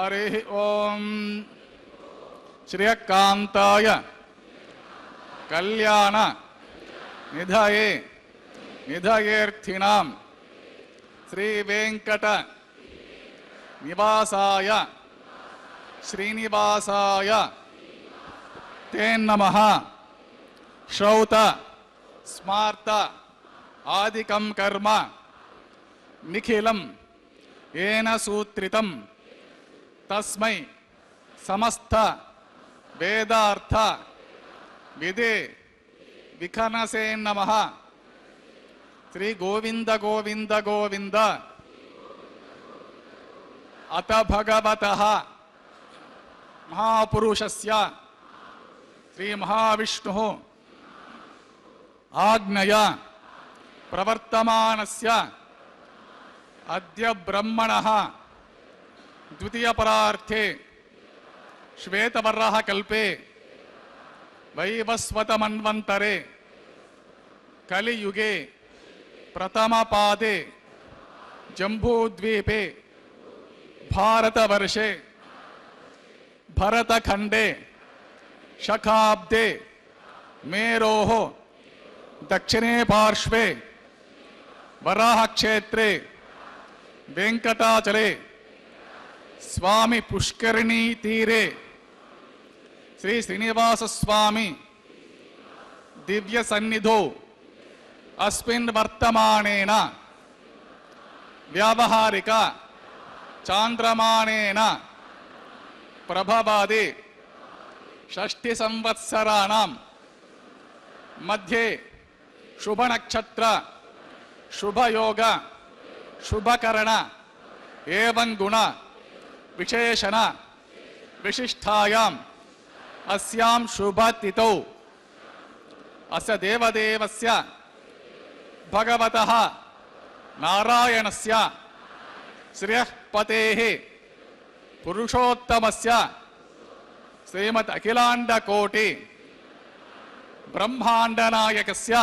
हरि ओम श्रियकांताय कल्याण निधये निधयेर्थिनां श्री वेंकट निवासाय श्रीनिवासाय ते नमः। श्रौत स्मार्त आदिकं कर्म निखिलं येन सूत्रितं तस्मै समस्त वेदार्थ विदे विखनसे नमः। श्री गोविंद गोविंद गोविंद अत भगवतः महापुरुषस्य श्री महाविष्णुः आज्ञया प्रवर्तमानस्य अद्य ब्रह्मणः द्वितीय परार्थे श्वेतवर्षः कल्पे वैवस्वत मन्वन्तरे कलियुगे प्रथम पादे जम्बूद्वीपे भारतवर्षे भरतखंडे शकाब्दे मेरोः दक्षिणे पार्श्वे वराह क्षेत्रे वेंकटाचले स्वामी पुष्करिणी तीरे श्री श्रीनिवास स्वामी दिव्य सन्निधौ अस्मिन् वर्तमानेन व्यावहारिक चांद्रमानेन प्रभवादि षष्टि संवत्सराणां मध्ये शुभ नक्षत्र शुभ योग शुभकरण एवं गुण विशेषण विशिष्टायां अस्यां शुभतिथौ अस्य देवदेवस्य भगवतः नारायणस्य श्रियःपतेः पुरुषोत्तमस्य श्रीमद् अखिलांड कोटि ब्रह्मांडनायकस्य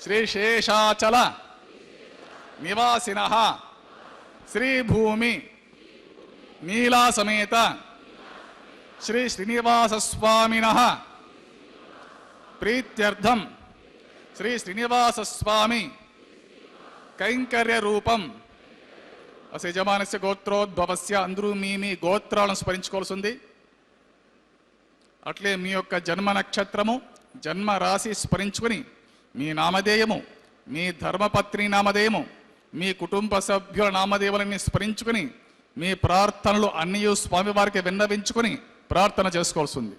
श्री शेषाचल निवासिनः श्री भूमि नीला समेत श्री श्रीनिवास स्वामिनः प्रीत्यर्थम श्री श्रीनिवास स्वामी कैंकर्य रूपम असे यजमानस्य गोत्रोद्भवस्य अंदरू మీ గోత్రాలను స్మరించుకోవాల్సింది। అట్లే మీ యొక్క జన్మ నక్షత్రము జన్మ రాశి స్మరించుకొని మీ నామధేయము మీ ధర్మపత్ని నామధేయము మీ కుటుంబ సభ్యుల నామధేయాలను స్మరించుకొని మీ ప్రార్థనలు అన్నీ స్వామివారికి విన్నవించుకొని ప్రార్థన చేసుకోవాల్సింది।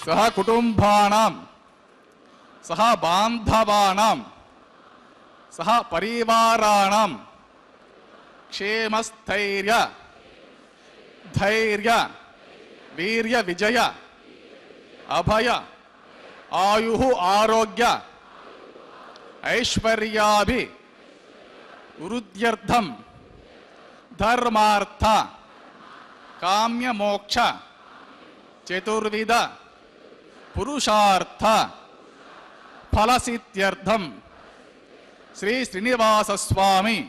सह कुटुंबानां सह बांधवानां सह परिवाराणां क्षेमस्थैर्य धैर्य वीर्य विजय अभय आयुः आरोग्य ऐश्वर्याभि वृद्ध्यर्थं धर्मार्थ काम्य मोक्ष चतुर्विध पुरुषार्थ फलसिद्ध्यर्थं श्री श्रीनिवास स्वामी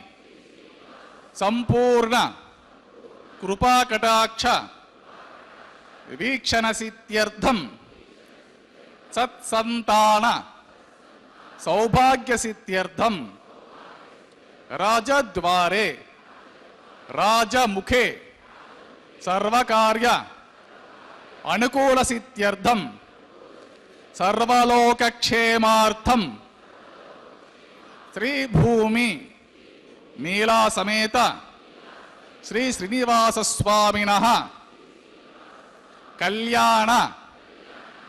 संपूर्ण कृपाकटाक्ष वीक्षण सिद्ध्यर्थं सत्संतान सौभाग्य सिद्ध्यर्थं राजद्वारे राजमुखे సర్వకార్య అనుకూల సిద్ధ్యర్థం సర్వలోకక్షేమార్థం శ్రీ భూమి నీలా సమేత శ్రీ శ్రీనివాస స్వామినః కళ్యాణ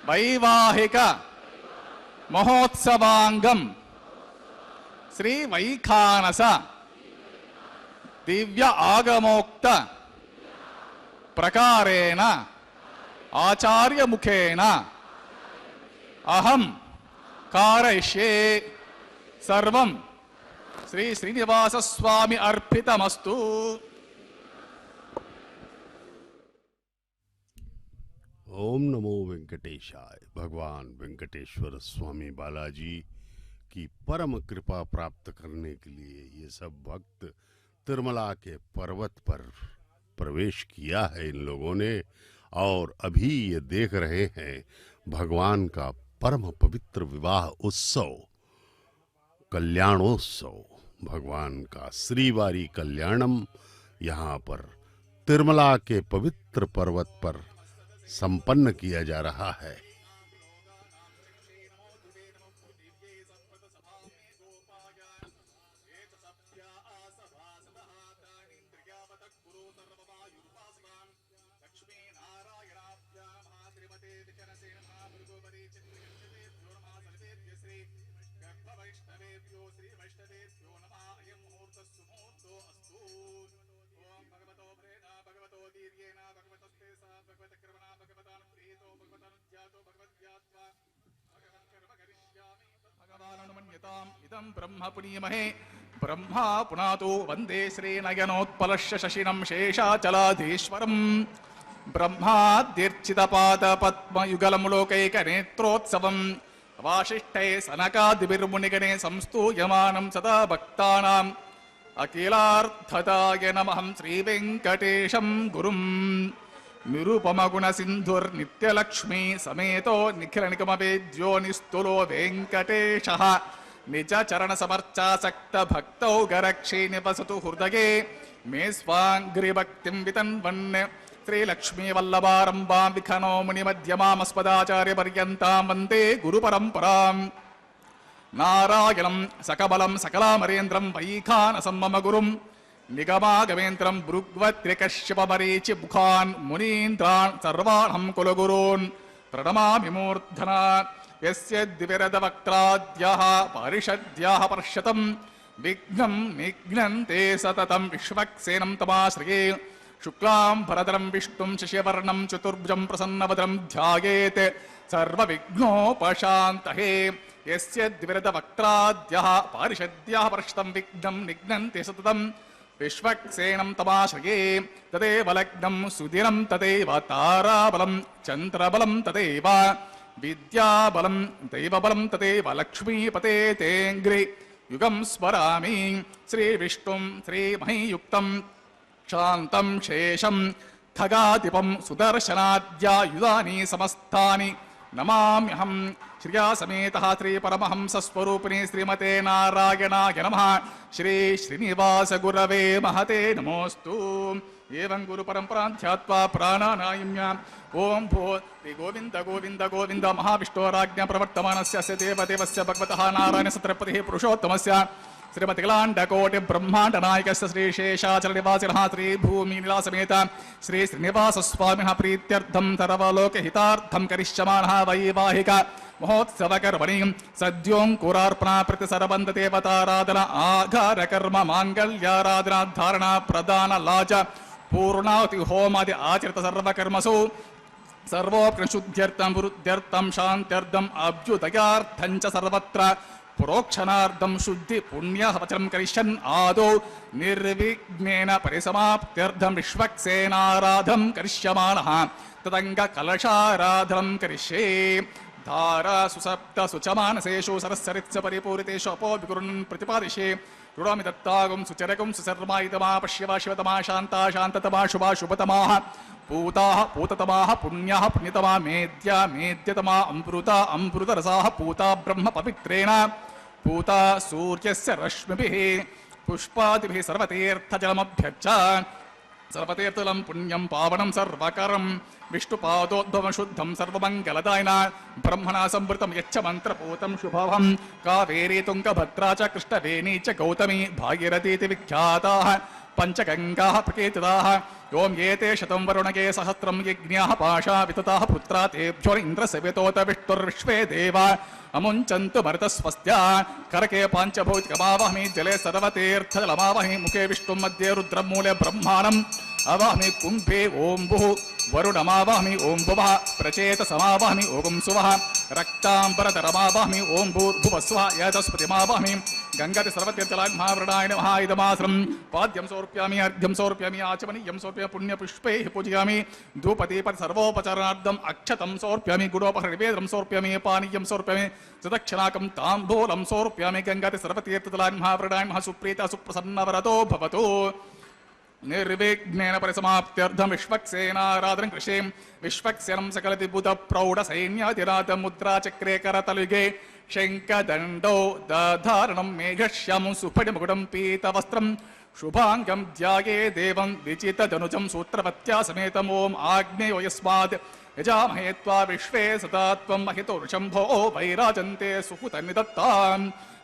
వైవాహిక మహోత్సవాంగం శ్రీ వైఖానస దివ్య ఆగమోక్త ప్రకారేణ ఆచార్య ముఖేన అహం కారయిష్యే సర్వం శ్రీ శ్రీనివాస స్వామి అర్పితమస్తు. ओम नमो वेंकटेशाय। भगवान वेंकटेश्वर स्वामी बालाजी की परम कृपा प्राप्त करने के लिए ये सब भक्त तिरुमला के पर्वत पर प्रवेश किया है इन लोगों ने, और अभी ये देख रहे हैं भगवान का परम पवित्र विवाह उत्सव, कल्याणोत्सव, भगवान का श्रीवारी कल्याणम यहाँ पर तिरुमला के पवित्र पर्वत पर संपन्न किया जा रहा है। इदं ब्रह्म पुनीमहे ब्रह्मा पुनातो वंदे श्रीनयनोत्पलश्य शशिनं शेषाचलाधीश्वरं ब्रह्माद्यर्चितपाद पद्मयुगलं लोकैकनेत्रोत्सवं वासिष्ठे सनकादिभिर्मुनिगणे संस्तूयमानं सदा भक्तानाम् अखिलार्थदाय नमः श्रीवेङ्कटेशं गुरुं निरुपमगुणसिन्धुर्नित्यलक्ष्मी समेतो निखिलनिगमवेद्यो निस्तुलो वेङ्कटेशः निजचरणसमर्चासक्तभक्तौ गरक्षे निवसतु हृदये मे स्वाङ्घ्रिभक्तिं वितन्वन् श्रीलक्ष्मीवल्लभारम्भां विखनो मुनिमध्यमामस्मदाचार्यपर्यन्तां वन्दे गुरुपरम्पराम् नारायणं सकबलं सकलामरेन्द्रं वैखानसं मम गुरुं निगमागमेन्द्रं भृग्वत्रिकश्यपमरीचि मुखान् मुनीन्द्रान् सर्वाणं कुलगुरून् प्रणमामि मूर्धना यस्य द्विविरदवक्त्राद्याः पारिषद्याः पर्षतं विघ्नं निघ्नन्ते सततं विश्वक्सेनं तमाश्रये शुक्लां भरधरं विष्णुं शशिवर्णं चतुर्भुजं प्रसन्नवदनं ध्यायेत् सर्वविघ्नोपशान्तये यस्य द्विविरदवक्त्राद्याः पारिषद्याः पर्षतं विघ्नं निघ्नन्ते सततं विश्वक्सेनं तमाश्रये तदेव लग्नं सुदिनं तदेव ताराबलं चन्द्रबलं तदेव विद्याबलं दैवबलं तदेव लक्ष्मीपते तेऽङ्घ्रि युगं स्मरामि श्रीविष्णुं श्रीमहीयुक्तं शान्तं शेषं खगाधिपं सुदर्शनाद्यायुधानि समस्तानि नमाम्यहं श्रियासमेतः श्रीपरमहंसस्वरूपिणे श्रीमते नारायणाय नमः श्री श्रीनिवासगुरवे महते नमोऽस्तु। एवं गुरुपरम्पराध्यात्वा प्राणानायम्याम् ओं भो श्री गोविंद गोविंद गोविंद महाविष्णोराज्ञा प्रवर्तमानस्य अस्य देवदेवस्य भगवतः नारायणसत्रपतिः पुरुषोत्तमस्य श्रीमतिलाण्डकोटि ब्रह्माण्डनायकस्य श्रीशेषाचलनिवासिनः श्रीभूमिनिलासमेत श्री श्रीनिवासस्वामिनः प्रीत्यर्थं सर्वलोकहितार्थं करिष्यमाणः वैवाहिक महोत्सवकर्मणि सद्योऽङ्कुरार्पणा प्रतिसर्वन्तदेवताराधना आघारकर्म माङ्गल्याराधना धारणा प्रदान लाज पूर्णाहुति होमादि आचरित सर्वकर्मसु सर्वोपनिषुद्ध्यर्थं वृद्ध्यर्थं शान्त्यर्थम् अभ्युदयार्थं च सर्वत्र प्रोक्षणार्थं शुद्धि पुण्यवचनं करिष्यन् आदौ निर्विघ्नेन परिसमाप्त्यर्थं विश्वक्सेनाराधनं करिष्यमाणः तदङ्गकलशाराधनं करिष्ये धारा सुसप्त सुचमानसेषु सरस्सरित्स परिपूरितेषु अपोभिकुरुन् प्रतिपादिशे रुणामि दत्तागुं सुचरगुं सुसर्मायितमा पश्यवा शिवतमा शान्ता शान्ततमा शुभा शुभतमाः पूताः पूततमाः पुण्याः पुण्यतमा मेद्या मेद्यतमा अमृता अमृतरसाः पूता ब्रह्म पवित्रेण पूता सूर्यस्य रश्मिभिः पुष्पादिभिः सर्वतीर्थजलमभ्यर्च सर्वतीर्थलं पुण्यं पावनं सर्वकरं विष्णुपादोद्भवं शुद्धं सर्वमङ्गलदायिना ब्रह्मणा संवृतं यच्च मन्त्रपूतं शुभवं कावेरी तुङ्गभद्रा च कृष्णवेणी च गौतमी भागीरथीति विख्याताः पञ्चगङ्गाः प्रकीर्तिताः ओम एते शतं वरुणगे सहस्रं यज्ञाः पाशा वितताः पुत्रा तेभ्यो इन्द्रसेवितोत विष्णुर्विश्वे देवा अमुञ्चन्तु मरुतस्वस्त्या करके पाञ्चभौतिकमावहमि जले सर्वतीर्थजलमावहमि मुखे विष्णुं मध्ये रुद्रं मूले ब्रह्माणम् अवाहमि कुम्भे ओं भुः वरुणमावाहमि ओं भुवः प्रचेतसमावाहमि ओं सुवः रक्ताम्बरधरमावाहमि ओं भूर्भुवस्वः यतस्पतिमावाहमि गंगाति सर्वतीर्थजलान् महावृणाय नमः इदमासनं पाद्यं समर्पयामि अर्घ्यं समर्पयामि आचमनीयं समर्पयामि पुण्यपुष्पैः पूजयामि धूपदीपति सर्वोपचारार्थम् अक्षतं समर्पयामि गुडोपहरणिवेदनं समर्पयामि पानीयं समर्पयामि सदक्षिणाकं ताम्बूलं समर्पयामि गंगाति सर्वतीर्थजलान् महावृणाय नमः सुप्रीता सुप्रसन्नवरतो भवतु निर्विघ्नेन परिसमाप्त्यर्थं विश्वक्सेनाराधनं कृषें विश्वक्सेनं सकलदिभुत प्रौढ सैन्याधिराध मुद्रा चक्रे करतलुगे शङ्खदण्डो दधारणं मेघश्यामं सुफटिमुकुटं पीतवस्त्रं शुभाङ्गं ध्याये देवं विचितधनुजं सूत्रवत्या समेतम् ॐ आग्नेयो यस्मात् यजामहे त्वा विश्वे सदा त्वं महितो वृषम्भो वैराजन्ते सुहुतनिदत्तां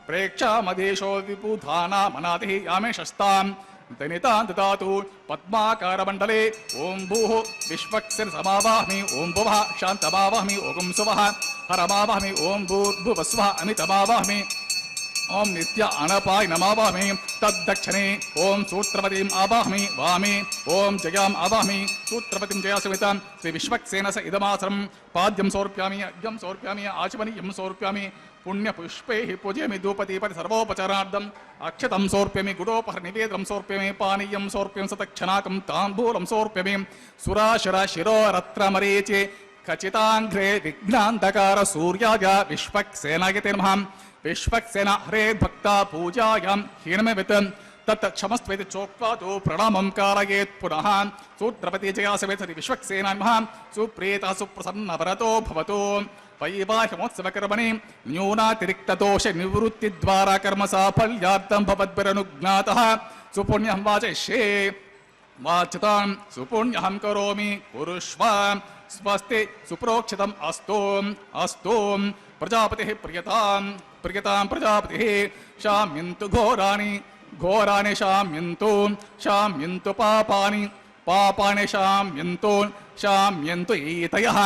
प्रेक्षामधीशो विबुधानामनादिः यामे शस्तां दनितां ददातु पद्माकारमण्डले ओं भूः विश्वक्सेन समावाहमि ओं भुवः शान्तमावाहमि ओं सुवः हरमावाहमि ओं भूर्भुवस्वः अमितमावाहमि ओं नित्य अनपाय नमावाहमि तद्दक्षिणे ओं सूत्रपतिम् आवाहमि वामे ओं जयाम् आवाहमि सूत्रपतिं जयासमेतां श्री विश्वक्सेन स इदमासनं पाद्यं समर्पयामि अर्घ्यं समर्पयामि आचमनीयं समर्पयामि पुण्यपुष्पैः पूजयामि धूपदीपति सर्वोपचारार्थम् अक्षतं समर्पयामि गुडोपहरणिवेदनं समर्पयामि पानीयं समर्पयामि सतक्षणाकं ताम्बूलं समर्पयामि सुराशरा शिरोरत्रमरीचे खचिताङ्घ्रे विघ्नान्धकार सूर्याय विश्वक्सेनाय ते नमः विश्वक्सेना हरे भक्ता पूजायां हीनमेवित् तत् क्षमस्त्वेति चोक्त्वा तु प्रणामं कारयेत् पुनः सूत्रपति जयासमेत विश्वक्सेनाय नमः सुप्रीता सुप्रसन्नवरतो भवतु वैवाहिमोत्सवकर्मणि न्यूनातिरिक्तदोष निवृत्तिद्वारा कर्म साफल्यार्थं भवद्भिरनुज्ञातः सुपुण्यं वाचयिष्ये वाच्यतां सुपुण्यं करोमि कुरुष्व स्वस्ति सुप्रोक्षितम् अस्तु अस्तु प्रजापतिः प्रियतां प्रियतां प्रजापतिः शाम्यन्तु घोराणि घोराणि शाम्यन्तु शाम्यन्तु पापानि पापानि शाम्यन्तु शाम्यन्तु एतयः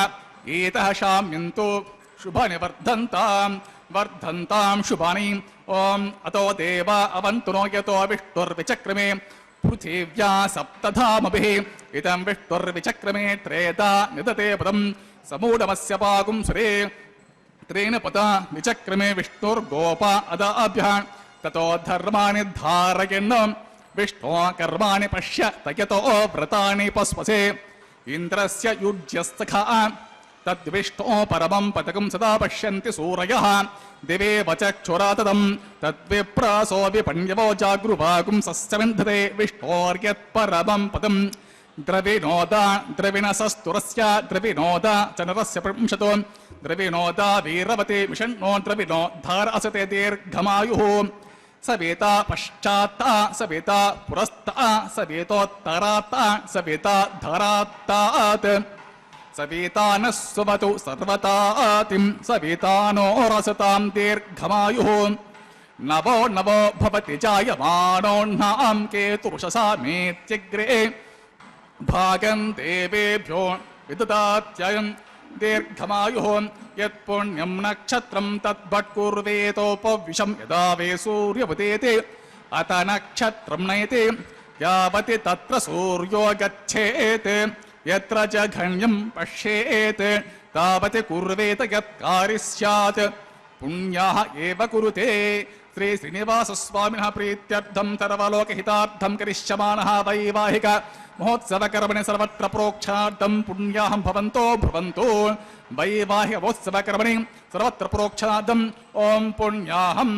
एतः शाम्यन्तु शुभानि वर्धन्तां वर्धन्तां शुभानि ॐ अतो देवा अवन्तु नो यतो विष्णुर्विचक्रमे पृथिव्या सप्तधामभिः इदं विष्णुर्विचक्रमे त्रेधा निदते पदं समूढमस्य पाकुंसुरे त्रेण पदा विचक्रमे विष्णुर्गोपा अदाभ्यः ततो धर्माणि धारयन् विष्णो कर्माणि पश्य तयतो व्रतानि पस्पसे इन्द्रस्य युज्यस्तखा तद्विष्णो परमं पदकं सदा पश्यन्ति सूरयः दिवे वचक्षुरा तदं तद्विप्रासो विपण्यवो जागृवागुं सस्यविन्धते विष्णोर्यत्परमं पदं द्रविणोदा द्रविणसस्तुरस्य द्रविणोदा च नरस्य पुंशतो द्रविणोदा वीरवते विषण्णो द्रविणो धार असते दीर्घमायुः सवेता पश्चात्ता सवेता पुरस्ता सवेतोत्तरात्ता सवेता धरात्तात् सवेता नः सुवतु सर्वतातिं सवेता नो रसतां दीर्घमायुः नवो नवो भवति जायमानोऽह्नां केतुषसामेत्यग्रे भागं देवेभ्यो विददात्ययं दीर्घमायुः यत्पुण्यं नक्षत्रं तद्भट्कुर्वेतोपविशं यदा वे सूर्यवतेते अत नक्षत्रं नयते यावति तत्र सूर्यो गच्छेत् यत्र जघन्यं पश्येत् तावत् कुर्वेत यत्कार्यं स्यात् पुण्याः एव कुरुते श्री श्रीनिवासस्वामिनः प्रीत्यर्थं सर्वलोकहितार्थं करिष्यमाणः वैवाहिक महोत्सवकर्मणि सर्वत्र प्रोक्षार्थं पुण्याहं भवन्तो भ्रुवन्तो वैवाहिकोत्सवकर्मणि सर्वत्र प्रोक्षार्थं ॐ पुण्याहं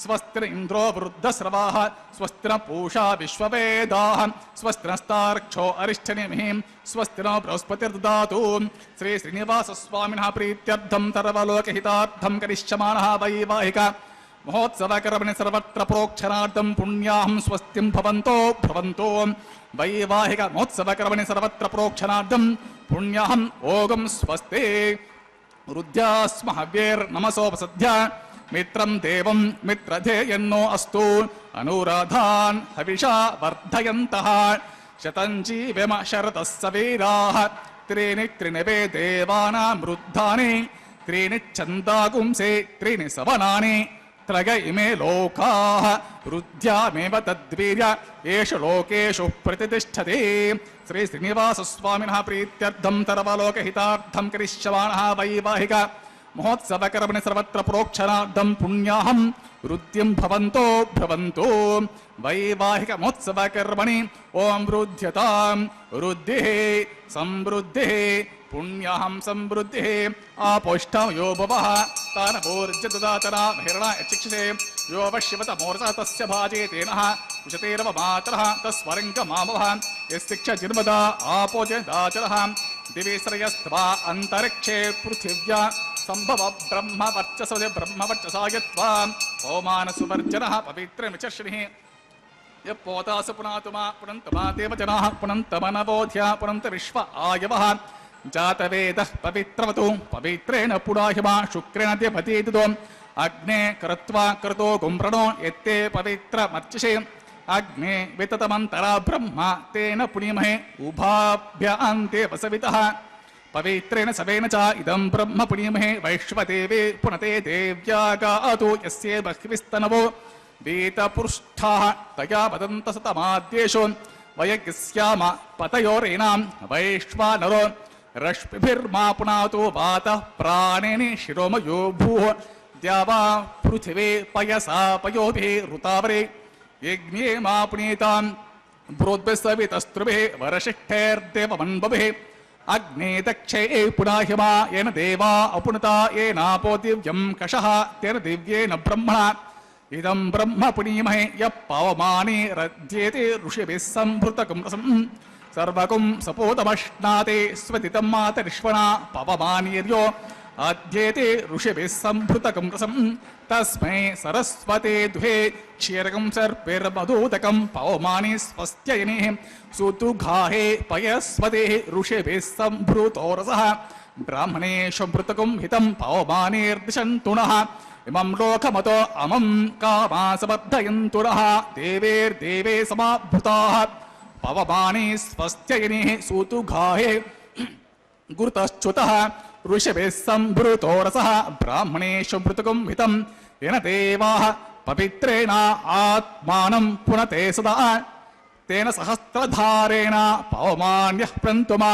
स्वस्ति इन्द्रो वृद्धस्रवाः स्वस्ति न पूषा विश्ववेदाः स्वस्ति नस्तार्क्षो अरिष्ठनेमिः स्वस्ति न बृहस्पतिर्ददातु श्री श्रीनिवासस्वामिनः प्रीत्यर्थं सर्वलोकहितार्थं करिष्यमाणः वैवाहिक महोत्सवकर्मणि सर्वत्र प्रोक्षणार्थं पुण्याहं स्वस्तिं भवन्तो भ्रवन्तो वैवाहिक महोत्सवकर्मणि सर्वत्र प्रोक्षणार्थं पुण्याहं ओगं स्वस्ते रुद्यास्म हव्यैर्नमसोपसद्य मित्रं देवं मित्रधेयन्नो अस्तु अनुराधान् हविषा वर्धयन्तः शतं जीवेम शरतः सवीराः त्रीणि त्रिणवे देवानां वृद्धानि त्रीणि छन्दागुंसे त्रीणि सवनानि त्रय इमे लोकाः रुद्यामेव तद्वीर्य एष लोकेषु प्रतिष्ठते श्री श्रीनिवासस्वामिनः प्रीत्यर्थं सर्वलोकहितार्थं करिष्यमाणः वैवाहिक महोत्सवकर्मणि सर्वत्र प्रोक्षणार्थं पुण्याहं वृद्धिं भवन्तो भ्रवन्तो वैवाहिक महोत्सवकर्मणि ओं वृद्ध्यतां वृद्धिः समृद्धिः पुण्याहं समृद्धिः आपोष्ठं यो भवः तानभोर्जददातना महिरणा यचिक्षसे यो वश्यवत मोर्चा तस्य भाजे तेनः उशतेरव मातरः तस्वरङ्गमामवः यस्तिक्ष जिर्मदा आपोजदाचरः दिवि श्रयस्त्वा अन्तरिक्षे पृथिव्या संभव ब्रह्म वर्चसो ब्रह्म वर्चसायत्वा ओमानसुवर्जनः पवित्रमिचर्षिणिः यपोतासु पुनातुमा पुनन्तमा देवजनाः पुनन्तमनबोध्या पुनन्त विश्व आयवः जातवेदः पवित्रवतु पवित्रेण पुडाहिमा शुक्रेण द्यपतीतो अग्ने कृत्वा कृतो गुम्रणो यत्ते पवित्रमर्चिषे अग्ने विततमन्तरा ब्रह्म तेन पुनीमहे उभाभ्यान्ते वसवितः पवित्रेण सवेन च इदं ब्रह्म पुनीमहे वैश्वदेवे पुनते देव्यागातु यस्ये बह्विस्तनवो वीतपुरुष्ठाः तया वदन्त सतमाद्येषु वयगिस्याम पतयोरेणां वैश्वानरो रश्मिभिर्मा पुनातो वातः प्राणेनि शिरोमयो भूः द्यावा पृथिवे पयसा पयोभिः ऋतावरे यज्ञे मा पुनीतां ब्रोद्भिस्सवितस्त्रुभिः वरशिष्ठैर्देवमन्वभिः अग्ने दक्षे पुनाहिमा येन देवा अपुनता येनापो दिव्यं कषः तेन दिव्येन ब्रह्मणा इदं ब्रह्म पुनीमहे यः पवमाने रज्येते ऋषिभिः सम्भृतकं रसं सर्वकुं सपोतमश्नाते स्वतितं मातरिश्वणा पवमानीर्यो अध्येते ऋषिभिः सम्भृतकं रसं तस्मै सरस्वते दुहे क्षीरकं सर्पिर्मधूदकं पवमाने स्वस्त्ययनेः सुतुघाहे पयस्वतेः ऋषिभिः सम्भृतो रसः ब्राह्मणेषु मृतकं हितं पवमानेर्दिशन्तु नः इमं लोकमतो अमं कामासबद्धयन्तु नः देवेर्देवे समाभूताः पवमाने स्वस्त्ययनेः सुतुघाहे गुरुतश्च्युतः ऋषिभिः सम्भृतो रसः ब्राह्मणेषु मृतकं हितं येन देवाः पवित्रेण आत्मानं पुनते सदा तेन सहस्रधारेण पवमान्यः प्रन्तुमा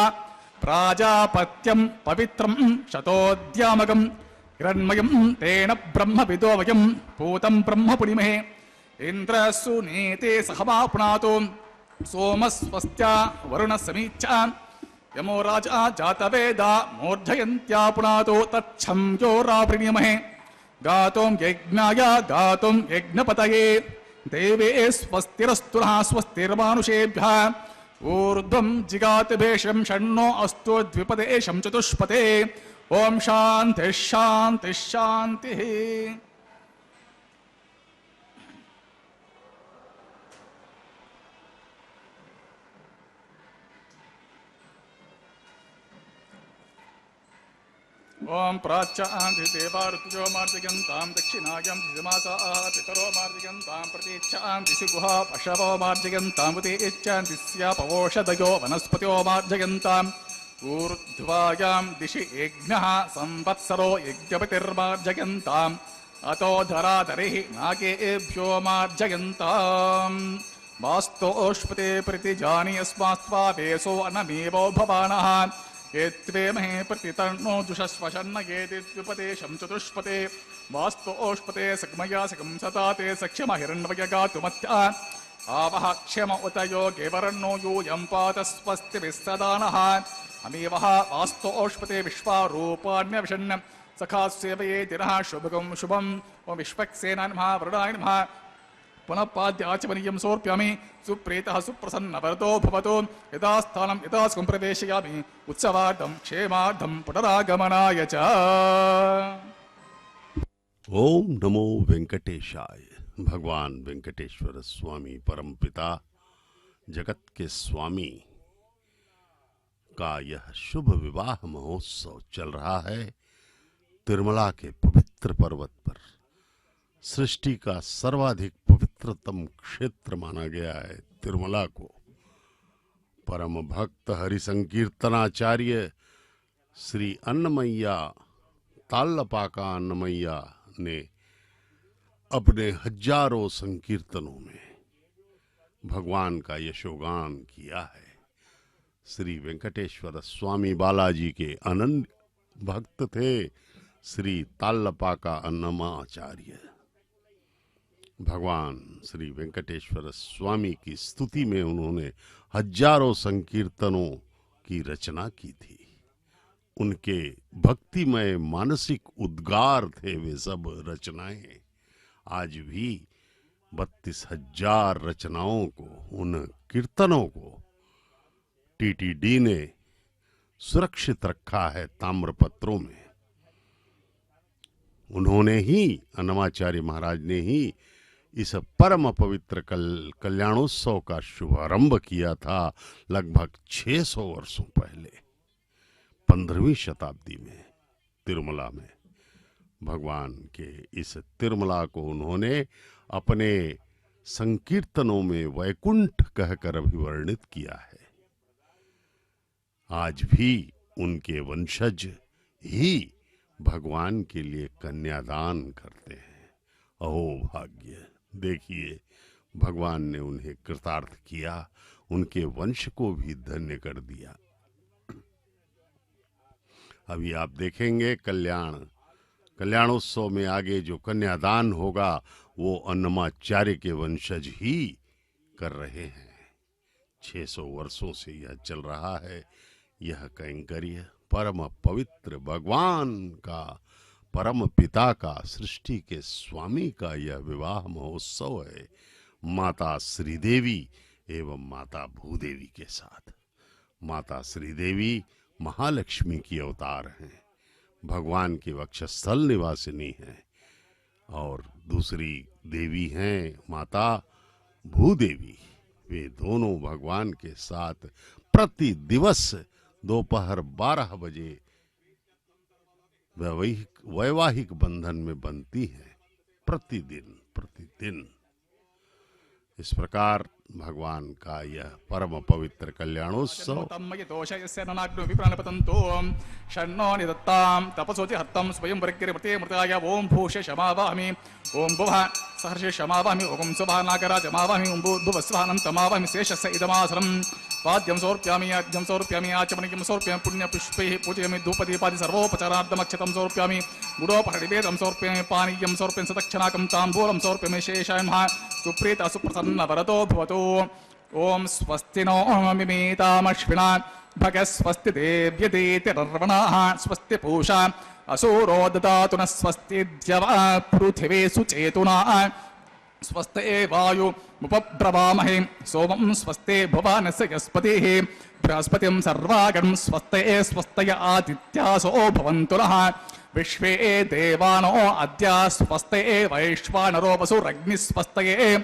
प्राजापत्यं पवित्रं शतोद्यामकं हिरण्मयं तेन ब्रह्मविदो वयं पूतं ब्रह्म पुनिमहे इन्द्रसुनीते सहमा पुनातो सोमस्वस्त्या वरुणसमीच्या यमो राजा जातवेदा मूर्धयन्त्या पुनातो तच्छं यो रावृणीमहे गातुं यज्ञाय गातुं यज्ञपतये देवे स्वस्तिरस्तु नः स्वस्तिर्मानुषेभ्यः ऊर्ध्वं जिगातभेषं षण्णो अस्तु द्विपदेशं चतुष्पते ओम शान्तिः शान्तिः शान्तिः। ओम प्राच्यान्ति देवा ऋतुजो मार्जयन्तां दक्षिणायां दिशमासाः पितरो मार्जयन्तां प्रतीच्छान्ति सिगुहा पशवो मार्जयन्तां उतीच्छान्ति स्यापवोषधयो वनस्पत्यो मार्जयन्ताम् ऊर्ध्वायां दिशि यज्ञः संवत्सरो यज्ञपतिर्मार्जयन्ताम् अतो धराधरिः नागेभ्यो मार्जयन्ताम् वास्तोष्पते प्रतिजानि अस्मास्त्वा वेसो अनमेवो भवानः एत्वे महे प्रतितर्णो जुषस्वशन्न एदिद्युपदेशं चतुष्पते वास्तोष्पते सकमया सकं सताते सख्यमहिरण्वयगातुमत्या आवह क्षम उत योगे वरण्णो यूयं पातस्वस्तिभिस्सदानः अमीवः वास्तोष्पते विश्वारूपाण्यविषण् सखा सेवयेति नः शुभगं शुभं ओं विश्वक्सेनाय नमः वरुणाय नमः पुनः पाद्याचमनीयं समर्पयामि सुप्रीतः सुप्रसन्नवरतो भवतु यदा स्थानं यदा स्वं प्रवेशयामि उत्सवार्थं क्षेमार्थं पुनरागमनाय च। ओम नमो वेंकटेशाय। भगवान वेंकटेश्वर स्वामी परमपिता जगत के स्वामी का यह शुभ विवाह महोत्सव चल रहा है तिरुमला के पवित्र पर्वत पर। सृष्टि का सर्वाधिक पवित्रतम क्षेत्र माना गया है तिरुमला को। परम भक्त हरि संकीर्तनाचार्य श्री अन्नमैया ताल्लपाका अन्नमैया ने अपने हजारों संकीर्तनों में भगवान का यशोगान किया है। श्री वेंकटेश्वर स्वामी बालाजी के अनन्य भक्त थे श्री ताल्लपाका अन्नमाचार्य। भगवान श्री वेंकटेश्वर स्वामी की स्तुति में उन्होंने हजारों संकीर्तनों की रचना की थी। उनके भक्तिमय मानसिक उद्गार थे वे सब रचनाएं। आज भी 32,000 रचनाओं को, उन कीर्तनों को टीटीडी ने सुरक्षित रखा है ताम्रपत्रों में। उन्होंने ही, अन्नमाचार्य महाराज ने ही इस परम पवित्र कल्याणोत्सव का शुभारंभ किया था लगभग 600 वर्षों पहले, 15वीं शताब्दी में तिरुमला में। भगवान के इस तिरुमला को उन्होंने अपने संकीर्तनों में वैकुंठ कहकर अभिवर्णित किया है। आज भी उनके वंशज ही भगवान के लिए कन्यादान करते हैं। अहो भाग्य! देखिए, भगवान ने उन्हें कृतार्थ किया, उनके वंश को भी धन्य कर दिया। अभी आप देखेंगे कल्याणोत्सव में आगे जो कन्यादान होगा वो अन्नमाचार्य के वंशज ही कर रहे हैं। 600 वर्षों से यह चल रहा है। यह कैंकर्य परम पवित्र भगवान का, परम पिता का, सृष्टि के स्वामी का यह विवाह महोत्सव है माता श्रीदेवी एवं माता भूदेवी के साथ। माता श्रीदेवी महालक्ष्मी की अवतार हैं, भगवान के वक्षस्थल निवासिनी हैं, और दूसरी देवी हैं माता भूदेवी। वे दोनों भगवान के साथ प्रति दिवस दोपहर 12 बजे वैवाहिक बंधन में बनती हैं, प्रतिदिन। इस प्रकार भगवान का यह परम पवित्र कल्याणोत्सव षण्णो निदत्तां तपसोति हर्तं स्वयं वर्गिर्मते मृताय ओम भूषे क्षमावामि ओम भुवः सहर्षे क्षमावामि ओम सुभानाकराजमावामि ओम भूर्भुवस्वानं तमावामि शेषस्य इदमासनं पाद्यं समर्पयामि अर्घ्यं समर्पयामि आचमनीयं समर्पयामि पुण्यपुष्पैः पूजयामि धूपदीपादि सर्वोपचारार्थमक्षतं समर्पयामि गुडोपहरिवेदं समर्पयामि पानीयं समर्पयामि सदक्षिणाकं ताम्बूलं समर्पयामि शेषायं सुप्रीता सुप्रसन्न वरदो भवतु। ओम स्वस्ति नो मिमीतामश्विना भगः स्वस्ति देव्यदेतिरर्वणाः स्वस्ति पूषा असूरो ददातु न स्वस्ति द्यवा पृथिवी सुचेतुना स्वस्ते वायु उपब्रवामहे सोमं स्वस्ते भुवनस्य यस्पतिः बृहस्पतिं सर्वागं स्वस्ते स्वस्तय आदित्यासो भवन्तु नः विश्वे देवानो अद्या स्वस्ते वैश्वानरो वसुरग्निः स्वस्तये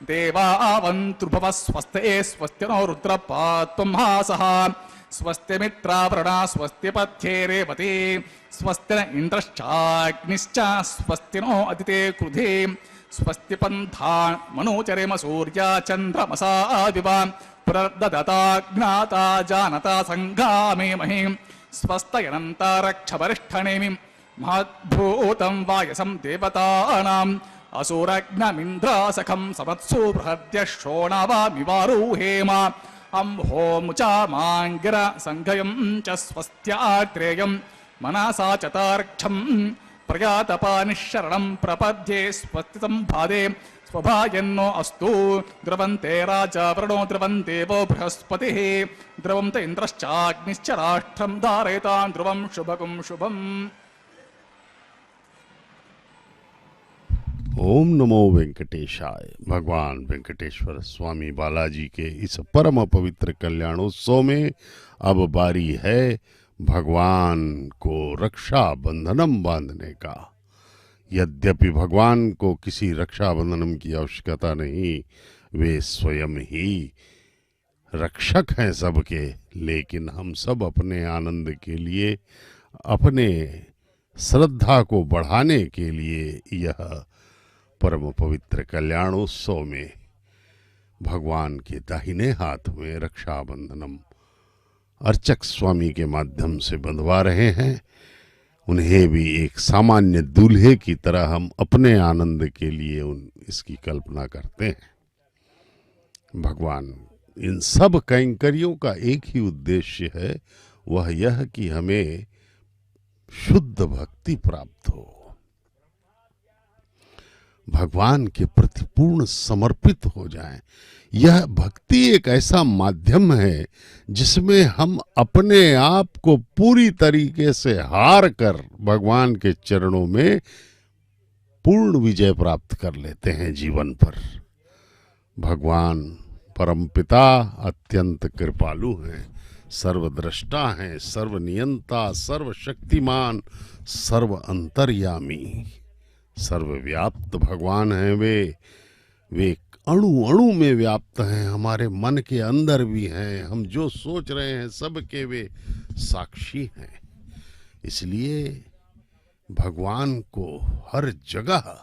देवावन्तृभवः स्वस्ते स्वस्ति नो रुद्रपात्वंहासः स्वस्ति मित्रावरणा स्वस्ति पथ्ये रेवती स्वस्ति न इन्द्रश्चाग्निश्च स्वस्ति नो अदिते क्रुधे स्वस्ति पन्था मनोचरेम सूर्या चन्द्रमसा विवा पुनर्ददता ज्ञाता जानता सङ्गामे महीं स्वस्तयनन्तारक्षवरिष्ठनेमिं महद्भूतं वायसं देवतानाम् असुरग्नमिन्द्रासखं समत्सु बृहद्य शोणवामिवारुहेम अंहोमुचामाङ्गिर सङ्घयं च स्वस्त्यात्रेयं मनसा चतार्क्षं प्रयातपानिशरणं प्रपद्ये स्वस्तितं भादे स्वभायन्नो अस्तु द्रवन्ते राजा वृणो द्रवन्ते वो बृहस्पतिः द्रवं त इन्द्रश्चाग्निश्च राष्ट्रं धारयतां ध्रुवं शुभगुं शुभम्। ओम नमो वेंकटेशाय। भगवान वेंकटेश्वर स्वामी बालाजी के इस परम पवित्र कल्याणोत्सव में अब बारी है भगवान को रक्षा बंधनम बांधने का। यद्यपि भगवान को किसी रक्षाबंधन की आवश्यकता नहीं, वे स्वयं ही रक्षक हैं सबके, लेकिन हम सब अपने आनंद के लिए, अपने श्रद्धा को बढ़ाने के लिए यह परम पवित्र कल्याणोत्सव में भगवान के दाहिने हाथ में रक्षाबंधनम अर्चक स्वामी के माध्यम से बंधवा रहे हैं। उन्हें भी एक सामान्य दूल्हे की तरह हम अपने आनंद के लिए इसकी कल्पना करते हैं। भगवान इन सब कैंकर्यों का एक ही उद्देश्य है, वह यह कि हमें शुद्ध भक्ति प्राप्त हो, भगवान के प्रति पूर्ण समर्पित हो जाएं। यह भक्ति एक ऐसा माध्यम है जिसमें हम अपने आप को पूरी तरीके से हार कर भगवान के चरणों में पूर्ण विजय प्राप्त कर लेते हैं जीवन पर। भगवान परमपिता अत्यंत कृपालु हैं, सर्वद्रष्टा हैं, सर्वनियंता, सर्वशक्तिमान, सर्व अंतर्यामी, सर्वव्याप्त भगवान हैं। वे अणु अणु में व्याप्त हैं, हमारे मन के अंदर भी हैं। हम जो सोच रहे हैं सबके वे साक्षी हैं। इसलिए भगवान को हर जगह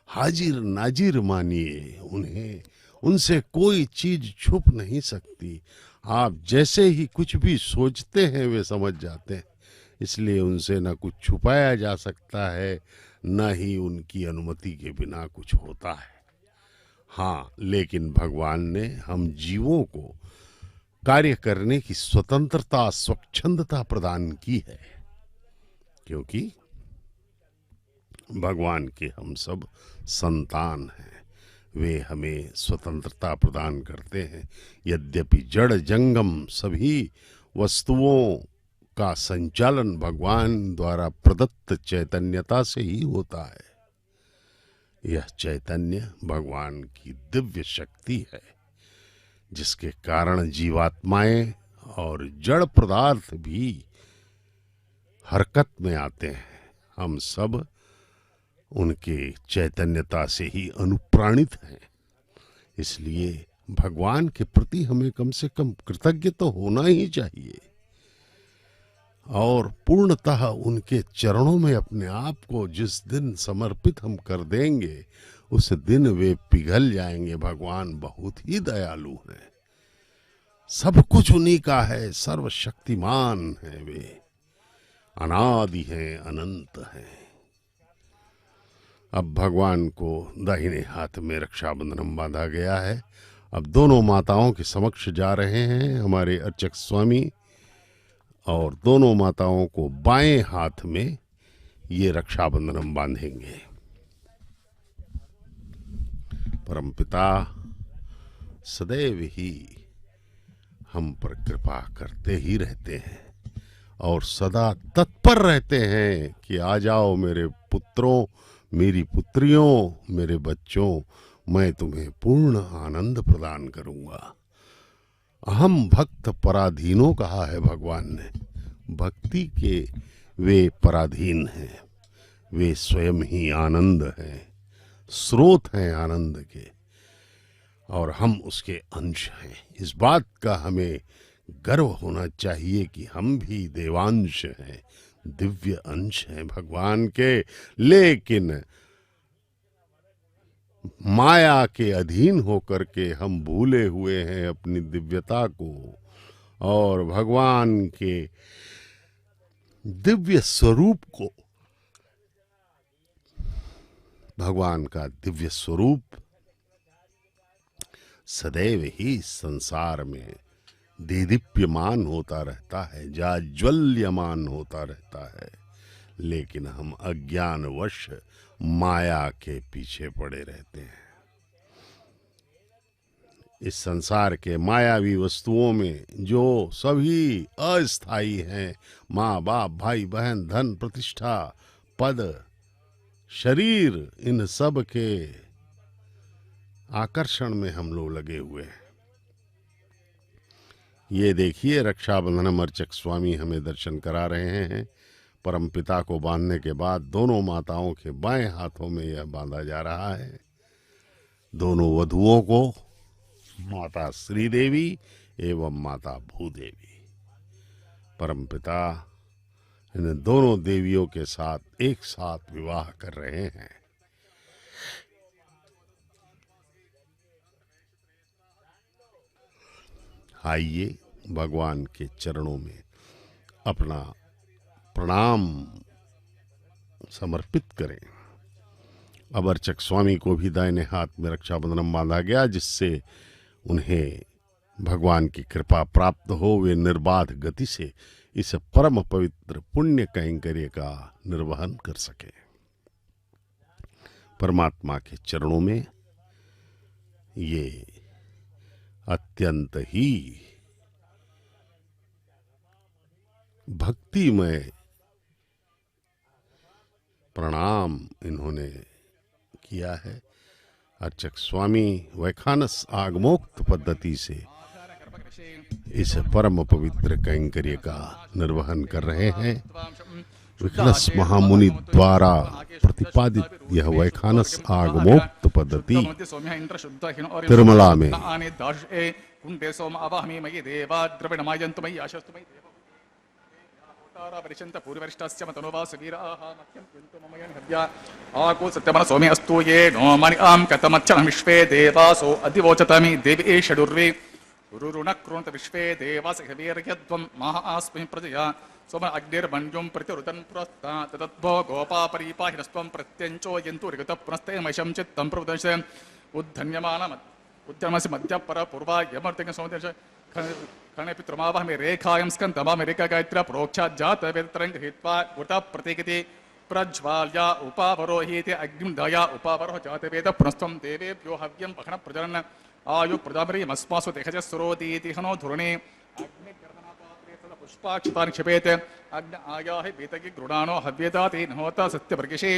हाजिर नाजिर मानिए। उनसे कोई चीज छुप नहीं सकती। आप जैसे ही कुछ भी सोचते हैं वे समझ जाते हैं। इसलिए उनसे न कुछ छुपाया जा सकता है, न ही उनकी अनुमति के बिना कुछ होता है। हाँ, लेकिन भगवान ने हम जीवों को कार्य करने की स्वतंत्रता, स्वच्छंदता प्रदान की है, क्योंकि भगवान के हम सब संतान हैं। वे हमें स्वतंत्रता प्रदान करते हैं। यद्यपि जड़ जंगम सभी वस्तुओं का संचालन भगवान द्वारा प्रदत्त चैतन्यता से ही होता है। यह चैतन्य भगवान की दिव्य शक्ति है, जिसके कारण जीवात्माएं और जड़ पदार्थ भी हरकत में आते हैं। हम सब उनके चैतन्यता से ही अनुप्राणित हैं। इसलिए भगवान के प्रति हमें कम से कम कृतज्ञ तो होना ही चाहिए और पूर्णतः उनके चरणों में अपने आप को जिस दिन समर्पित हम कर देंगे, उस दिन वे पिघल जाएंगे। भगवान बहुत ही दयालु हैं, सब कुछ उन्हीं का है, सर्वशक्तिमान है, वे अनादि हैं, अनंत हैं। अब भगवान को दाहिने हाथ में रक्षाबंधन बांधा गया है। अब दोनों माताओं के समक्ष जा रहे हैं हमारे अर्चक स्वामी, और दोनों माताओं को बाएं हाथ में ये रक्षाबंधन बांधेंगे। परमपिता सदैव ही हम पर कृपा करते ही रहते हैं और सदा तत्पर रहते हैं कि आ जाओ मेरे पुत्रों, मेरी पुत्रियों, मेरे बच्चों, मैं तुम्हें पूर्ण आनंद प्रदान करूंगा। अहम भक्त पराधीनों कहा है भगवान ने। भक्ति के वे पराधीन हैं, वे स्वयं ही आनंद हैं, स्रोत हैं आनंद के, और हम उसके अंश हैं। इस बात का हमें गर्व होना चाहिए कि हम भी देवांश हैं, दिव्य अंश हैं भगवान के। लेकिन माया के अधीन होकर के हम भूले हुए हैं अपनी दिव्यता को, और भगवान के दिव्य स्वरूप को। भगवान का दिव्य स्वरूप सदैव ही संसार में दीदीप्यमान होता रहता है, जाज्वल्यमान होता रहता है, लेकिन हम अज्ञानवश माया के पीछे पड़े रहते हैं। इस संसार के मायावी वस्तुओं में जो सभी अस्थाई हैं, माँ बाप, भाई बहन, धन, प्रतिष्ठा, पद, शरीर, इन सब के आकर्षण में हम लोग लगे हुए हैं। ये देखिए रक्षाबंधन अर्चक स्वामी हमें दर्शन करा रहे हैं। परमपिता को बांधने के बाद दोनों माताओं के बाएं हाथों में यह बांधा जा रहा है। दोनों वधुओं को माता श्रीदेवी एवं माता भूदेवी। परमपिता इन दोनों देवियों के साथ एक साथ विवाह कर रहे हैं। आइए भगवान के चरणों में अपना प्रणाम समर्पित करें। अब अर्चक स्वामी को भी दाहिने हाथ में रक्षाबंधन बांधा गया, जिससे उन्हें भगवान की कृपा प्राप्त हो, वे निर्बाध गति से इस परम पवित्र पुण्य कैंकर्य का निर्वहन कर सके। परमात्मा के चरणों में ये अत्यंत ही भक्तिमय प्रणाम इन्होंने किया है। अर्चक स्वामी वैखानस आगमोक्त पद्धति से इस परम पवित्र कैंकर्य का निर्वहन कर रहे हैं। विघ्नस महामुनि द्वारा प्रतिपादित यह वैखानस आगमोक्त पद्धति तिरुमला में सौम्य अस्तु ये नो मणि आम कतमच्चन विश्वे देवासो अधिवोचतमि देवी षडुर्वे रुरुणक्रुणत विश्वे देवास हवीर्यध्वं महास्मि प्रजया सोम अग्निर्मण्युं प्रतिरुदन् पुरस्ता तदद्भो गोपा परीपाहिनस्त्वं प्रत्यञ्चो यन्तु ऋगत पुनस्ते मैशं चित्तं प्रवदश उद्धन्यमान उद्यमसि मध्य पर पूर्वा यमर्तिक सौदेश खणे पितृमावहमि रेखायं स्कन्दमामि रेखा गायत्र्या प्रोक्षा जात वेदतरङ्ग हित्वा उत प्रतीकति प्रज्वाल्या उपावरोहीति अग्निं दया उपावरो जात वेद पुनस्त्वं देवेभ्यो हव्यं पखण प्रजनन् आयु प्रजापरिमस्मासु तेजस्सुरोदीति हनो धुरणे पुष्पाक्षितानि क्षिपेत अग्न आयाहि पीतकि गृणानो हव्यदाति नहोता सत्यवर्गिषे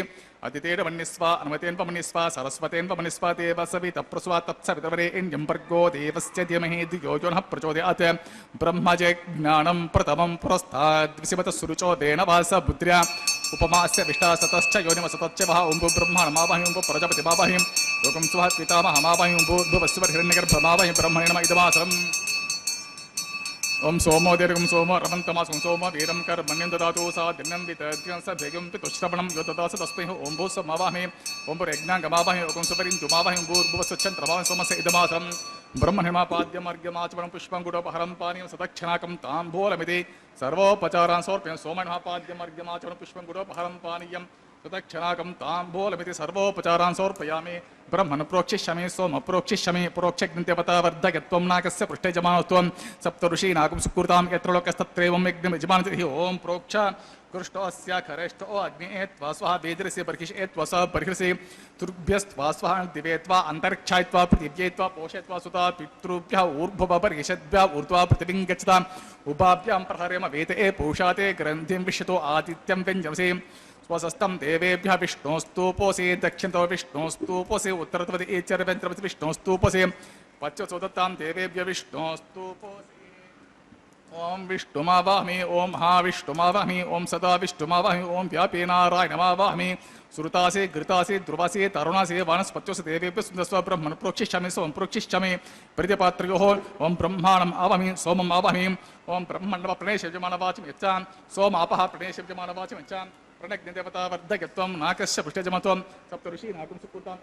अदितेर्वन्निस्वा अनुमतेन्वमन्निस्वा सरस्वतेन्वमन्निस्वा देवसवि तप्रस्वा तत्सवितवरे इन्द्यं भर्गो देवस्य धीमहि धियो यो नः प्रचोदयात् ब्रह्मजे ज्ञानं प्रथमं पुरस्ताद्विषमत सुरुचो देनवास बुद्ध्या उपमास्य विष्टा सतश्च योनिमसतश्च वः ओं ब्रह्माणमावाहि ओं प्रजापतिमावाहि लोकं स्वः पितामहमावाहि ओं भूर्भुवस्सुव हिरण्यगर्भमावाहि ब्रह्मणे नमः इदमासरम् ओम सोमो दीर्घं सोमो रमन्तमासं सोमो वीरं कर्मण्यं ददातु सा दिनं वितद्यं स भेगं पितुश्रवणं यो ददास तस्मै ओं भूस्समावाहि ओं पुरेज्ञाङ्गमावाहि ओं सुपरिन्तुमावाहि ओं भूर्भुवस्सच्छन्द्रमावाहि सोमस्य इदमासरम् ब्रह्मणिमापाद्यमर्घ्यमाचमनं पुष्पं गुडोपहरं पानीयं सदक्षिणाकं ताम्बूलमिति सर्वोपचारान् समर्पयामि सोमणिमापाद्यमर्घ्यमाचमनं पुष्पं गुडोपहरं पानीयं तदक्षणाकं ताम्बूलमिति सर्वोपचारान् समर्पयामि ब्रह्मन् प्रोक्षिष्यामि सोम प्रोक्षिष्यामि प्रोक्षज्ञन्त्यवता वर्धयत्वं नाकस्य पृष्ठे जमानत्वं सप्तऋषीनाकं सुकृतां यत्र लोकस्तत्रैवं यज्ञं यजमानति ओं प्रोक्ष कृष्णोऽस्य खरेष्ठो अग्ने त्वा स्वाहा वेदरस्य बर्हिषे त्वा स बर्हिषे तुभ्यस्त्वा स्वाहा दिवे त्वा अन्तरिक्षाय त्वा पृथिव्यै त्वा पोषे त्वा सुता पितृभ्यः ऊर्ध्वः बर्हिषद्भ्यः ऊर्ध्वा पृथिवीं गच्छताम् उभाभ्यां प्रहरेम वेते पूषाते ग्रन्थिं विश्यतो आदित्यं व्यञ्जसे स्वसस्तं देवेभ्यः विष्णोस्तूपोऽसि दक्षिणतो विष्णोस्तूपोऽसि उत्तरतवति एचर्व्यञ्चरवति विष्णोस्तूपोऽसि पश्चतोदत्तां देवेभ्यः विष्णोस्तूपोऽसि ओं विष्णुमावाहमि ओं महाविष्णुमावाहमि ओं सदा विष्णुमावाहमि ओं व्यापी नारायणमावाहमि श्रुतासि घृतासि ध्रुवासि तरुणासि वानस्पत्योऽसि देवेभ्यः सुन्दस्व ब्रह्मन् प्रोक्षिष्यामि सोमं प्रोक्षिष्यामि प्रतिपात्रयोः ओं ब्रह्माणम् आवाहमि सोमम् आवाहमि ओं ब्रह्मण्डव प्रणेशव्यमानवाचिं यच्चां सोमापः प्रणेशव्यमानवाचिं यच्चां प्रणज्ञदेवता वर्धयत्वं नाकस्य पृष्ठजमत्वं सप्तऋषीनाकं सुकृतां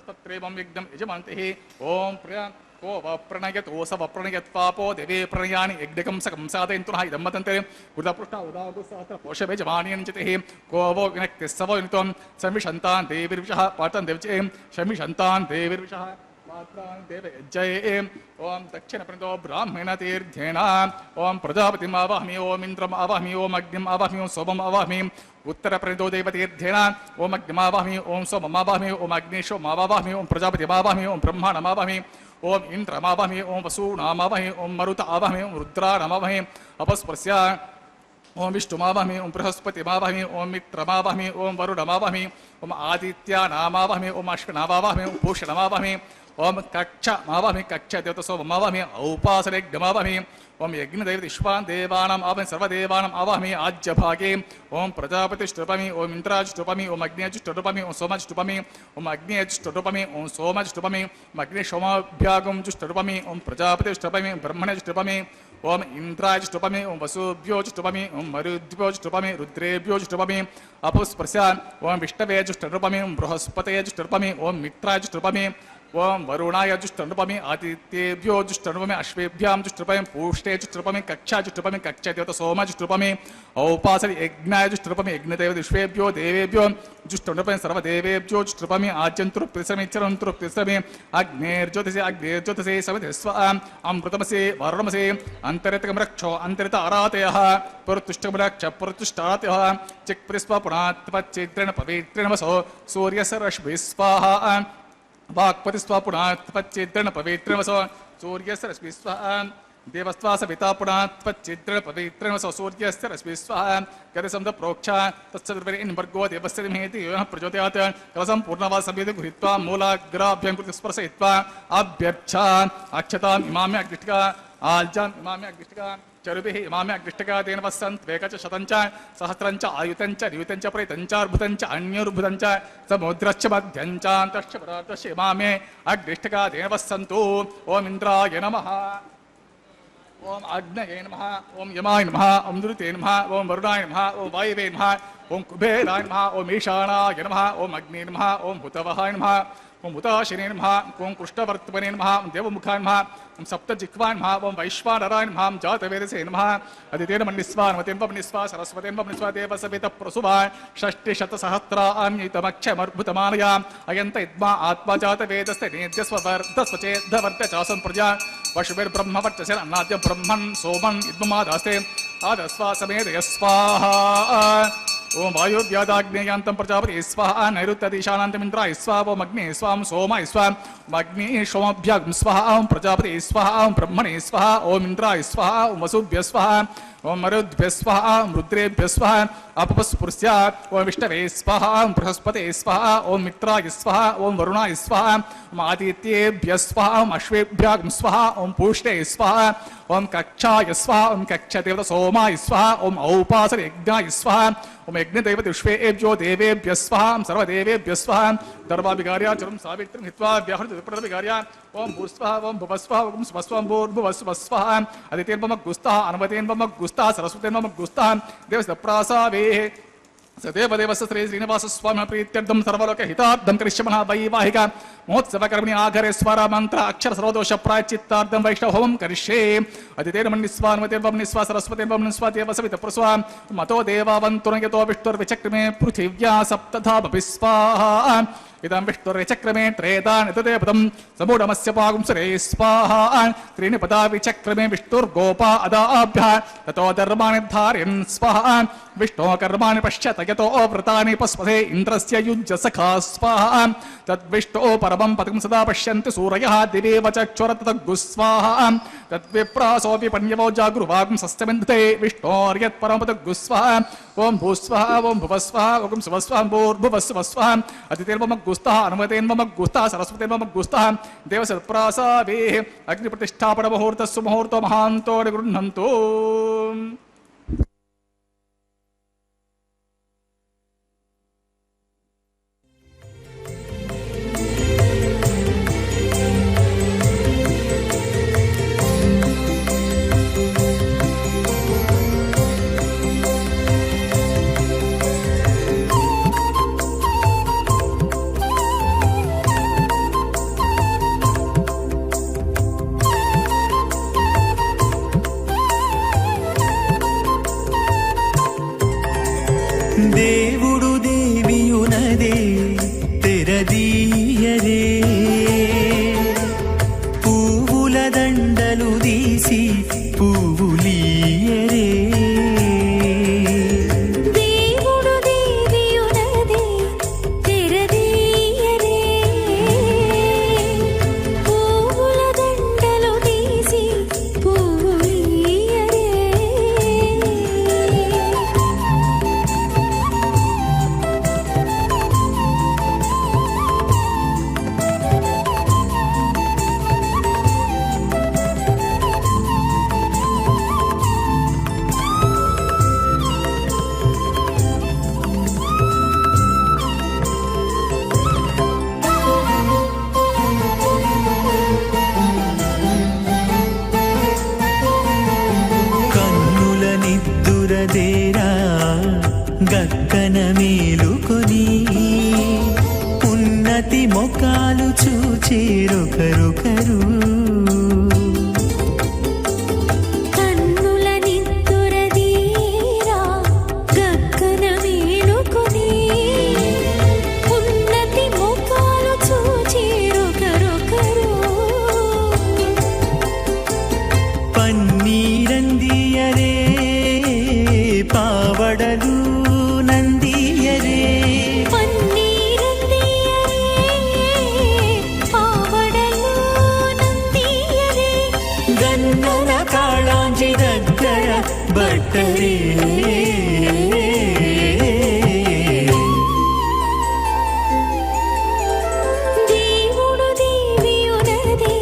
तत्रैवं यज्ञं यजमान्तिः ओं प्रिया को व प्रणयतो स व प्रणयत्वापो देवे प्रणयानि यज्ञकं सकं साधयन्तु नः इदं वदन्ते कृतपृष्ठा उदागुसहस्र पोषभेजमानीयञ्चितिः को वो विनक्तिः स वो विनुत्वं संविशन्तान् देवीर्विषः पाठं देवचे शमिशन्तान् देवीर्विषः पात्रान् देवयज्जये ओं दक्षिणप्रणतो ब्राह्मणतीर्थेन ओं प्रजापतिम् आवाहमि ओं इन्द्रम् आवाहमि ओं अग्निम् आवाहमि ओं सोमम् आवाहमि उत्तरप्रणतो देवतीर्थेन ओं अग्निम् आवाहमि ओं सोमम् आवाहमि ओं अग्निशोमावाहमि ओं प्रजापतिम् आवाहमि ओं ब्रह्माणमावाहमि ओं इन्द्रमावाहमि ओं वसूनामावाहमि ओं मरुत आवाहमि ओं रुद्राणामावाहमि अपस्पृश्य ओं विष्णुमावाहमि ओं बृहस्पतिमावाहमि ओं मित्रमावाहमि ओं वरुणमावाहमि ओं आदित्यानामावाहमि ओं अश्विनामावाहमि ओं पूषणमावाहमि ఓం కక్ష మావామి కక్ష దేవత సోమ మావామి ఔపాసనయజ్ఞమావామి ఓం యజ్ఞదేవత విశ్వాన్ దేవానాం ఆవామి సర్వదేవానాం ఆవామి ఆజ్యభాగే ఓం ప్రజాపతిష్ఠుపమి ఓం ఇంద్రాజ్ఠుపమి ఓం అగ్నేజ్ఠుపమి ఓం సోమజ్ఠుపమి ఓం అగ్నేజ్ఠుపమి ఓం సోమజ్ఠుపమి ఓం అగ్ని సోమాభ్యాగం జుష్ఠుపమి ఓం ప్రజాపతిష్ఠుపమి బ్రహ్మణజ్ఠుపమి ఓం ఇంద్రాజ్ఠుపమి ఓం వసుభ్యోజ్ఠుపమి ఓం మరుద్భ్యోజ్ఠుపమి రుద్రేభ్యోజ్ఠుపమి అపుస్పృశాన్ ఓం విష్ణవేజ్ఠుపమి ఓం బృహస్పతేజ్ఠుపమి ఓం మిత్రాజ్ఠుపమి ఓం వరుణాయ జుష్టనుపమి ఆదిత్యేభ్యో జుష్టనుపమి అశ్వేభ్యాం జుష్టృపమి పూష్టే జుష్టృపమి కక్షా జుష్టృపమి కక్షదేవత సోమ జుష్టృపమి ఔపాసరి యజ్ఞాయ జుష్టృపమి యజ్ఞదేవత విశ్వేభ్యో దేవేభ్యో జుష్టనుపమి సర్వదేవేభ్యో జుష్టృపమి ఆజ్యంతురు ప్రతిశ్రమిచ్చరంతురు ప్రతిశ్రమి అగ్నేర్జ్యోతిషే అగ్నేర్జ్యోతిషే సవిధస్వ అమృతమసే వరుణమసే అంతరితమరక్షో అంతరిత ఆరాతయ పురుతుష్టమరక్ష పురుతుష్టాతయ చిక్ప్రిస్వ పునాత్పచ్చేత్రేణ పవిత్రేణ వసో సూర్యస రశ్మి స్వాహ వాక్పతిస్వ పునాత్పచ్చేద్రణ పవిత్రమసో సూర్యస్య రశ్మిస్వ దేవస్వ సవితా పునాత్పచ్చేద్రణ పవిత్రమసో సూర్యస్య రశ్మిస్వ గతసంద ప్రోక్ష తత్సర్వర్గో దేవస్య ధీమహి యోనః ప్రచోదయాత్ కలసం పూర్ణవాసమేతి గృహీత్వా మూలాగ్రాభ్యాం కృతి స్పర్శయిత్వా అభ్యర్చ అక్షతాం ఇమామి అగ్నిష్టిక ఆల్జాం ఇమామి అగ్నిష్టిక చరుభిః ఇమామి అగ్నిష్టికా తేన వస్సంత్వేకచ శతంచ సహస్రంచ ఆయుతంచ నియుతంచ ప్రయుతంచ అర్భుతంచ అన్యర్భుతంచ సముద్రశ్చ మధ్యంచ అంతశ్చ పరార్ధశ్చ ఇమామే అగ్నిష్టికా తేన వస్సంతు ఓం ఇంద్రాయ నమః ఓం అగ్నయే నమః ఓం యమాయ నమః ఓం నృతే నమః ఓం వరుణాయ నమః ఓం వాయవే నమః ఓం కుబేరాయ నమః ఓం ఈశానాయ నమః ఓం అగ్నే నమః ఓం హుతవహాయ నమః ఓం హుతాశినే నమః ఓం కృష్ణవర్తమనే నమః ఓం దేవముఖాయ నమః ఓం సప్తజిహ్వాయ నమః ఓం వైశ్వానరాయ నమః ఓం జాతవేదసే నమః అదితేన మన్నిస్వా నమతేన్వన్నిస్వా సరస్వతేన్వన్నిస్వా దేవసవిత ప్రసుభా షష్టిశతసహస్రాన్యతమక్షమర్భుతమానయ అయంత ఇద్మా ఆత్మజాతవేదస్తే నేద్యస్వవర్ధస్వచేద్ధవర్ధ చాసం ప్రజా వశుభిర్బ్రహ్మవర్చశరన్నాద్య బ్రహ్మన్ సోమన్ ఇద్మమాదాస్తే ఆదస్వాసమేదయ స్వాహా ఓం వాయువ్యాదాగ్నేయాంతం ప్రజాపతి స్వాహ నైరుత్యదిశానాంతమింద్రాయ స్వాహ ఓం అగ్నే స్వాం సోమాయ స్వాహ అగ్ని సోమాభ్యాగం స్వాహ ఓం ప్రజాపతి స్వాహ ఓం బ్రహ్మణే స్వాహ ఓం ఇంద్రాయ స్వాహ ఓం వసుభ్య స్వాహ ఓం మరుద్భ్య స్వాహ ఓం రుద్రేభ్య స్వాహ అపస్పృశ్య ఓం విష్ణవే స్వాహ ఓం బృహస్పతే స్వాహ ఓం మిత్రాయ స్వాహ ఓం వరుణాయ స్వాహ ఓం ఆదిత్యేభ్య స్వాహ ఓం అశ్వేభ్యాగం స్వాహ ఓం పూష్టే స్వాహ ఓం కక్షాయ స్వాహ ఓం కక్షదేవత సోమాయ స్వాహ ఓం ఔపాసన యజ్ఞాయ స్వాహ ఓం యజ్ఞదేవత విశ్వేభ్యో దేవేభ్య స్వాహ ఓం సర్వదేవేభ్య స్వాహ దర్వాభిగార్య చరం సావిత్రం హిత్వా వ్యాహృత విప్రదవిగార్య ఓం భూస్వాహ ఓం భువస్వాహ ఓం స్వస్వాం భూర్భువస్వస్వాహ అదితేన్వమగ్గుస్తః అనుమతేన్వమగ్గుస్తః సరస్వతేన్వమగ్గుస్తః దేవసప్రాసావే సదేవదేవస్య శ్రీ శ్రీనివాస స్వామి ప్రీత్యర్థం సర్వలోక హితార్థం కరిష్యమః వైవాహిక మహోత్సవ కర్మణి ఆఘరే స్వర మంత్ర అక్షర సర్వదోష ప్రాయశ్చిత్తార్థం వైష్ణవ హోమం కరిష్యే అదితేన మన్నిస్వా అనుమతేన్వమన్నిస్వా సరస్వతేన్వమన్నిస్వా దేవసవిత ప్రస్వా మతో దేవావంతునయతో విష్ణుర్విచక్రమే పృథివ్యా సప్తధామపి స్వాహా ఇదం విష్ణుర్విచక్రమే త్రేతాని తదేపదం సమూఢమస్య పాగుంసరే స్వాహా త్రీణి పదా విచక్రమే విష్ణుర్గోపా అదాభ్య తతో ధర్మాణి ధారయన్ స్వాహా విష్ణో కర్మాణి పశ్యత యతో వ్రతాని పస్పదే ఇంద్రస్య యుజ్య సఖా స్వాహా తద్విష్ణో పరమం పదం సదా పశ్యంతి సూరయః దివేవ చక్షురత తగ్గు స్వాహా తద్విప్రాసోపి పణ్యవో జాగృవాగం సస్యమింధతే విష్ణోర్యత్ పరమం తగ్గు స్వాహా ఓం భూస్వాహ ఓం భువస్వాహ ఓం శుభస్వాహ భూర్భువస్వస్వాహ అతిథేన్వమగ్గుస్తః అనుమతేన్వమగ్గుస్తః సరస్వతేన్వమగ్గుస్తః దేవసత్ప్రాసావే అగ్నిప్రతిష్ఠాపన ముహూర్తస్సు ముహూర్తో మహాంతో నిగృహ్ణంతు దేవుడు దేవియునదే తెరదీయరే పువ్వుల దండలు తీసి పువ్వులీయరే దేవుడు దేవియునదే తెరదీయరే పువ్వుల దండలు తీసి పువ్వులీయరే గక్కన మేలుకొని ఉన్నతి మొకాలు చూచేరొకరొకరు కన్నుల నిద్దురదీరా గక్కన మేలుకొని ఉన్నతి ముఖాలు చూచేరొకరొకరు పన్నీరందియరే పావడలు నందియరే పన్నీరందియరే పావడలు నందియరే గన్నన కాళాంజి దగ్గర బట్టరే దేవుడు దేవియునదే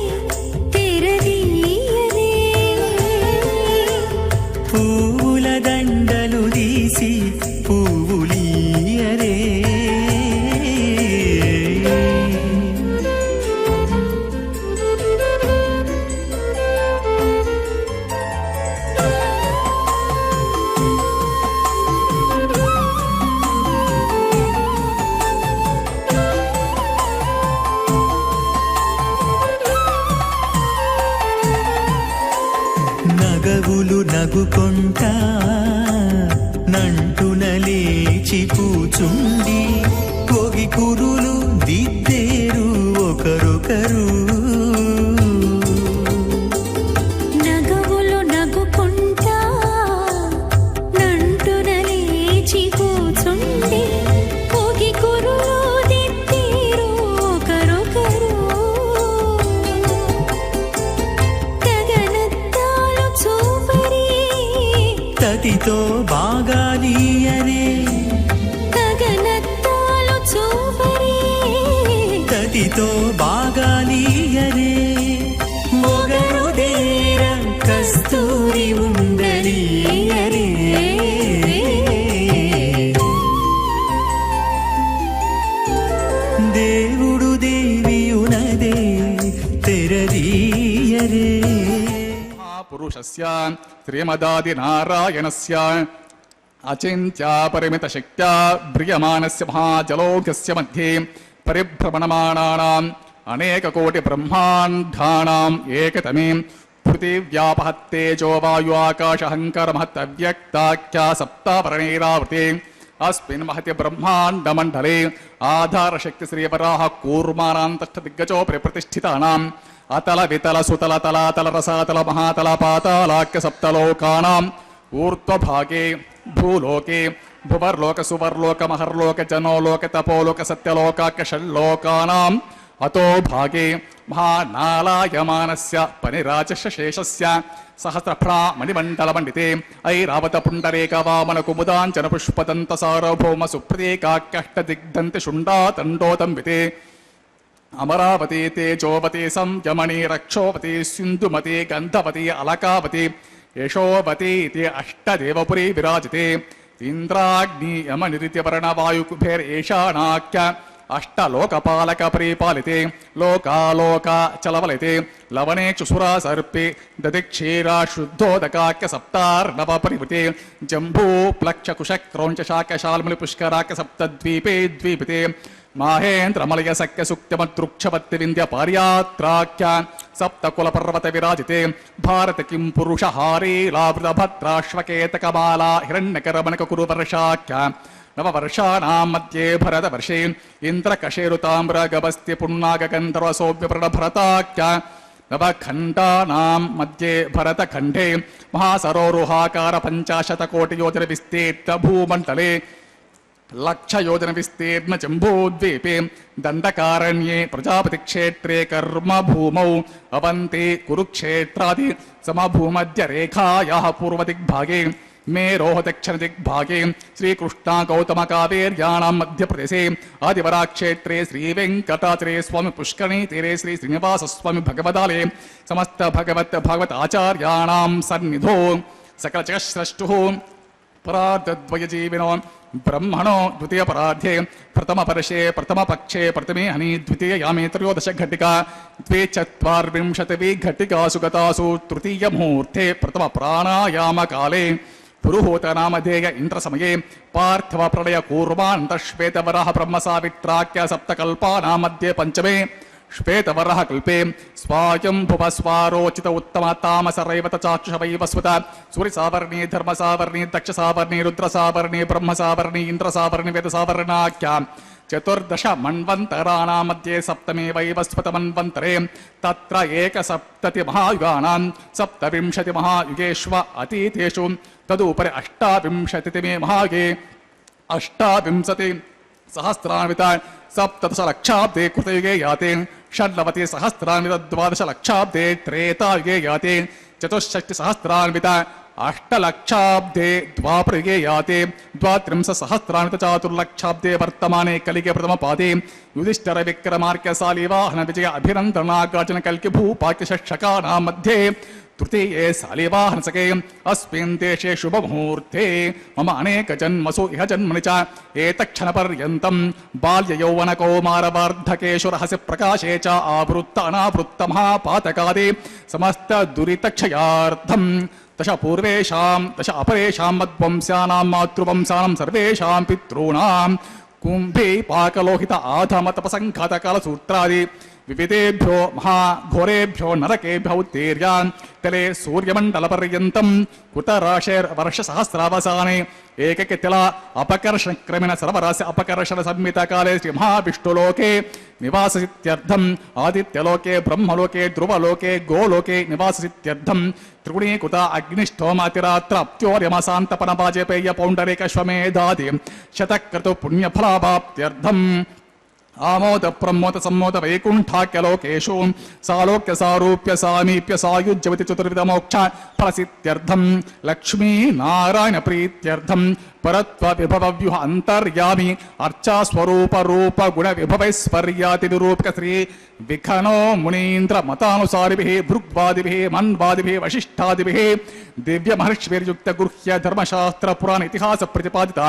తెరదీయరే పూల దండలు తీసి పువ్వులీయరే నగవులు నగుకొంటా నంటున లేచి కూచుండి కొగి కురులు దిద్దేరు ఒకరొకరు నగవులు నగుకుంటా నంటున లేచి కూచుండి పోగి కురులు దిద్దేరు ఒకరొకరు గగనత్తాలు చూపరి తతితో బాగాలీయరే గగనత్తాలు చూపరి తతితో బాగాలీయరే మొగరు దేర కస్తూరి ఉండలీయరే దేవుడు దేవియునదే తెరదీయరే పురుషస్య శ్రీమదాది నారాయణస్య అచింత్యా పరిమిత శక్త్యా బ్రియమానస్య మహాజలౌఘస్య మధ్యే పరిభ్రమణమాణానాం అనేక కోటి బ్రహ్మాండానాం ఏకతమే పృథివ్యాపహత్తేజో వాయు ఆకాశహంకర మహత్ అవ్యక్తాఖ్యా సప్తాపరణైరావృతే అస్మిన్ మహతి బ్రహ్మాండమండలే ఆధారశక్తి శ్రీవరాహ కూర్మానాంతష్ట దిగ్గజో ప్రతిష్ఠితానాం అతల వితల సుతల తలాతల రసాతల మహాతల పాతాళాఖ్య సప్తలోకానాం ఊర్ధ్వభాగే భూలోకే భువర్లోక సువర్లోక మహర్లోక జనోలోక తపోలోక సత్యలోకాఖ్య షణ్లోకానాం అతో భాగే మహానాలాయమానస్య పనిరాజస్య శేషస్య సహస్రఫ్రా మణిమండలమండితే ఐరావత పుండరేక వామన కుముదాంచన పుష్పదంత సార్వభౌమ సుప్రతీకాఖ్యష్ట దిగ్ధంతి శుండాతండోతంబితే అమరావతి తేజోవతి సంయమణి రక్షోవతి సింధుమతి గంధవతి అలకావతి యశోవతి ఇది అష్టదేవపురీ విరాజితే ఇంద్రాగ్ని యమనిరిత్యవర్ణ వాయుకుభేరేషాణాఖ్య అష్టలోకపాలక పరిపాలితే లోకాలోక చలవలితే లవణే చుసురా సర్పే దదిక్షీరా శుద్ధోదకాఖ్య సప్తార్ణవ పరివృతే జంబూ ప్లక్ష కుశ క్రౌంచ శాఖ శాల్మలి పుష్కరాఖ్య సప్తద్వీపే ద్వీపితే మాహేంద్రమలయ సఖ్య సుక్త్యమదృక్షవత్తి వింధ్య పార్యాత్రాఖ్య సప్తకుల పర్వత విరాజితే భారత కిం పురుష హారీలావృత భద్రాశ్వకేతకమాలా హిరణ్యకరమణక కురు వర్షాఖ్య నవవర్షాణాం మధ్యే భరతవర్షే ఇంద్రకశేరుతామ్రగభస్తి పున్నాగగంధర్వ సౌమ్యప్రణభరతాఖ్య నవఖండానాం మధ్యే భరతఖండే మహాసరోరుహాకార పంచాశతకోటియోజన విస్తీర్ణ భూమండలే లక్షయోజన విస్తీర్ణ జంబూద్వీపే దండకారణ్యే ప్రజాపతి క్షేత్రే కర్మ భూమౌ అవంతి కురుక్షేత్రాది సమభూమధ్య రేఖాయాః పూర్వదిగ్భాగే మేరోః దక్షిణదిగ్భాగే శ్రీకృష్ణ గౌతమ కావేర్యాణాం మధ్యప్రదేశే ఆదివరాక్షేత్రే శ్రీవేంకటాచలే స్వామి పుష్కరిణీ తీరే శ్రీ శ్రీనివాస స్వామి భగవదాలే సమస్త భగవత్ ఆచార్యాణాం సన్నిధో సకల జగత్స్రష్టుః పరార్ధద్వయజీవినో బ్రహ్మణో ద్వితీయ పరార్ధే ప్రథమ పరశే ప్రథమ పక్షే ప్రథమే హని ద్వితీయ యామే త్రయోదశ ఘటికా ద్వే చత్వార్వింశతివి ఘటికాసు గతాసు తృతీయ ముహూర్తే ప్రథమ ప్రాణాయామ కాలే పురుహూత నామధేయ ఇంద్ర సమయే పార్థివ ప్రళయ కూర్మాంత శ్వేతవరః బ్రహ్మ సావిత్రాఖ్య సప్తకల్పానాం మధ్యే పంచమే శ్వేతవరః కల్పే స్వాయంభువ స్వారోచిత ఉత్తమ తామస రైవత చాక్షుష వైవస్వత సూర్య సావర్ణి ధర్మ సావర్ణి దక్ష సావర్ణి రుద్ర సావర్ణి బ్రహ్మ సావర్ణి ఇంద్ర సావర్ణి వేద సావర్ణాఖ్య చతుర్దశ మన్వంతరాణాం మధ్యే సప్తమే వైవస్వత మన్వంతరే తత్ర ఏకసప్తతి మహాయుగానాం సప్తవింశతి మహాయుగేష్వ అతీతేషు తదుపరి అష్టావింశతిమే మహాయుగే అష్టావింశతి సహస్రాన్విత సప్తదశ లక్షాబ్దే కృతయుగే యాతే షడ్నవతి సహస్రాన్విత ద్వాదశ లక్షాబ్దే త్రేతాయుగే యాతే చతుషష్టి సహస్రాన్విత అష్టలక్షాబ్దే ద్వాపరయుగే యాతే ద్వాత్రింశ సహస్రాన్విత చాతుర్లక్షాబ్దే వర్తమానే కలిగే ప్రథమ పాదే యుధిష్ఠిర విక్రమార్క శాలివాహన విజయ అభినందనాగార్జున కల్కి భూపాక్య షట్షకానాం మధ్యే తృతీయే శాలివాహనసకే అస్మిన్ దేశే శుభముహూర్తే మమ అనేక జన్మసు ఇహ జన్మని చ ఏతక్షణ పర్యంతం బాల్య యౌవన కౌమార వార్ధకేషు రహస్య ప్రకాశే చ ఆవృత్త అనావృత్త మహాపాతకాది సమస్త దురితక్షయార్థం దశ పూర్వేషాం దశ అపరేషాం మద్వంశానాం మాతృవంశానాం సర్వేషాం పితॄణాం కుంభే పాకలోహిత ఆధమ తపసంఘాత కాల సూత్రాది వివిధేభ్యో మహాఘోరేభ్యో నరకేభ్య ఉత్తీర్యాన్ తలే సూర్యమండల పర్యంతం కృతరాశేర్వర్ష సహస్రావసానే ఏకకితిల అపకర్షణ క్రమిణ సర్వరాశి అపకర్షణ సంహిత కాలే శ్రీ మహావిష్ణులోకే నివాససిత్యర్థం ఆదిత్యలోకే బ్రహ్మలోకే ధ్రువలోకే గోలోకే నివాససిత్యర్థం త్రిగుణీకృత అగ్నిష్టోమాతిరాత్ర అప్త్యోర్యమశాంతపన వాజపేయ పౌండరీకశ్వమేధాది శతక్రతు పుణ్యఫలాభాప్త్యర్థం ఆమోద ప్రమోద సమ్మోద వైకుంఠాఖ్యలోకేషు సాలోక్య సారూప్య సామీప్య సాయుజ్యవతి చతుర్విధ మోక్ష ఫలసిత్యర్థం లక్ష్మీ నారాయణ ప్రీత్యర్థం పరత్వ విభవ వ్యూహ అంతర్యామి అర్చా స్వరూప రూప గుణ విభవైశ్వర్యాతి నిరూపక శ్రీ విఖనో మునీంద్ర మతానుసారిభిః భృగ్వాదిభిః మన్వాదిభిః వశిష్ఠాదిభిః దివ్య మహర్షిభిర్యుక్త గృహ్య ధర్మశాస్త్ర పురాణ ఇతిహాస ప్రతిపాదిత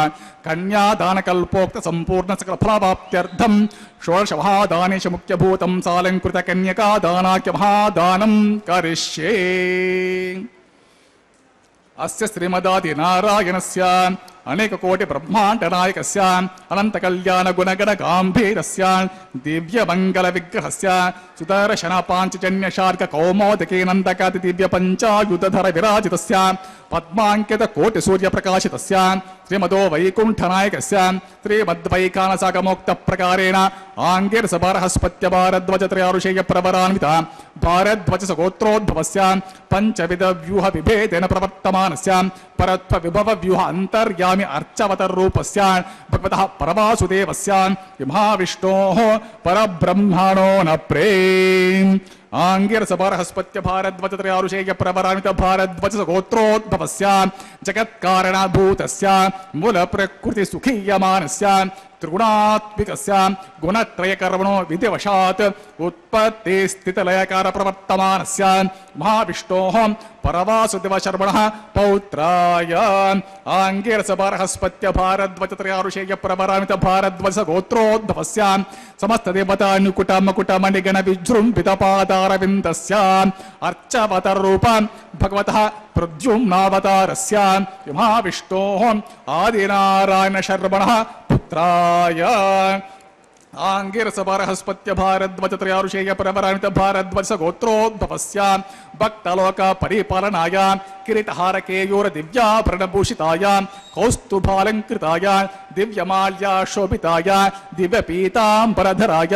కన్యాదాన కల్పోక్త సంపూర్ణ సకల ఫలాప్త్యర్థం షోడశ మహాదానేషు ముఖ్యభూతం సాలంకృత కన్యకా దానాఖ్య మహాదానం కరిష్యే. అస్య శ్రీమదాది నారాయణస్య అనేక కోటి బ్రహ్మాండ నాయకస్య అనంత కళ్యాణ గుణగణ గాంభీరస్య దివ్య మంగళ విగ్రహస్య సుదర్శన పాంచజన్య శార్క కౌమోదకే నందకాది దివ్య పంచాయుధర విరాజితస్య పద్మాంకిత కోటి సూర్య ప్రకాశితస్య శ్రీమదో వైకుంఠ నాయకస్య శ్రీమద్వైకానసాగమోక్త ప్రకారేణ ఆంగిరస బృహస్పత్య భారద్వజ త్రయారుషేయ ప్రవరాన్విత భారద్వజ గోత్రోద్భవస్య పంచవిధ వ్యూహ విభేదేన ప్రవర్తమానస్య పరత్వ విభవ వ్యూహ అంతర్యామి అర్చవతర్ రూపస్య భగవతః పరమాసుదేవస్య మహావిష్ణోః పరబ్రహ్మణో న ప్రేమ్ ఆంగిరస బృహస్పత్య భారద్వజ త్రయారుషేయ ప్రవరాన్విత భారద్వజ గోత్రోద్భవస్య జగత్కారణభూతస్య మూల ప్రకృతి సుఖీయమానస్య త్రిగుణాత్మికస్య గుణత్రయకర్మణో విధివశాత్ ఉత్పత్తి స్థితిలయకార ప్రవర్తమానస్య మహావిష్ణోః పరవాసుదేవ శర్మణః పౌత్రాయ ఆంగిరస బృహస్పత్య భారద్వజ త్రయారుషేయ ప్రవరాన్విత భారద్వజ గోత్రోద్భవస్య సమస్త దేవతానుకుట మకుట మణిగణ విజృంభిత పాదారవిందస్య అర్చవతర్ రూప భగవతః ప్రద్యుమ్నావతారస్య మహావిష్ణోః ఆదినారాయణ శర్మణః పుత్రాయ ఆంగిరస బృహస్పత్య భారద్వజ త్రయారుషేయ ప్రవరాన్విత భారద్వజ గోత్రోద్భవస్య భక్తలోక పరిపాలనాయ కిరీటహార కేయూర దివ్యాభరణభూషితాయ కౌస్తుభాలంకృతాయ దివ్యమాల్యా శోభితాయ దివ్య పీతాంబరధరాయ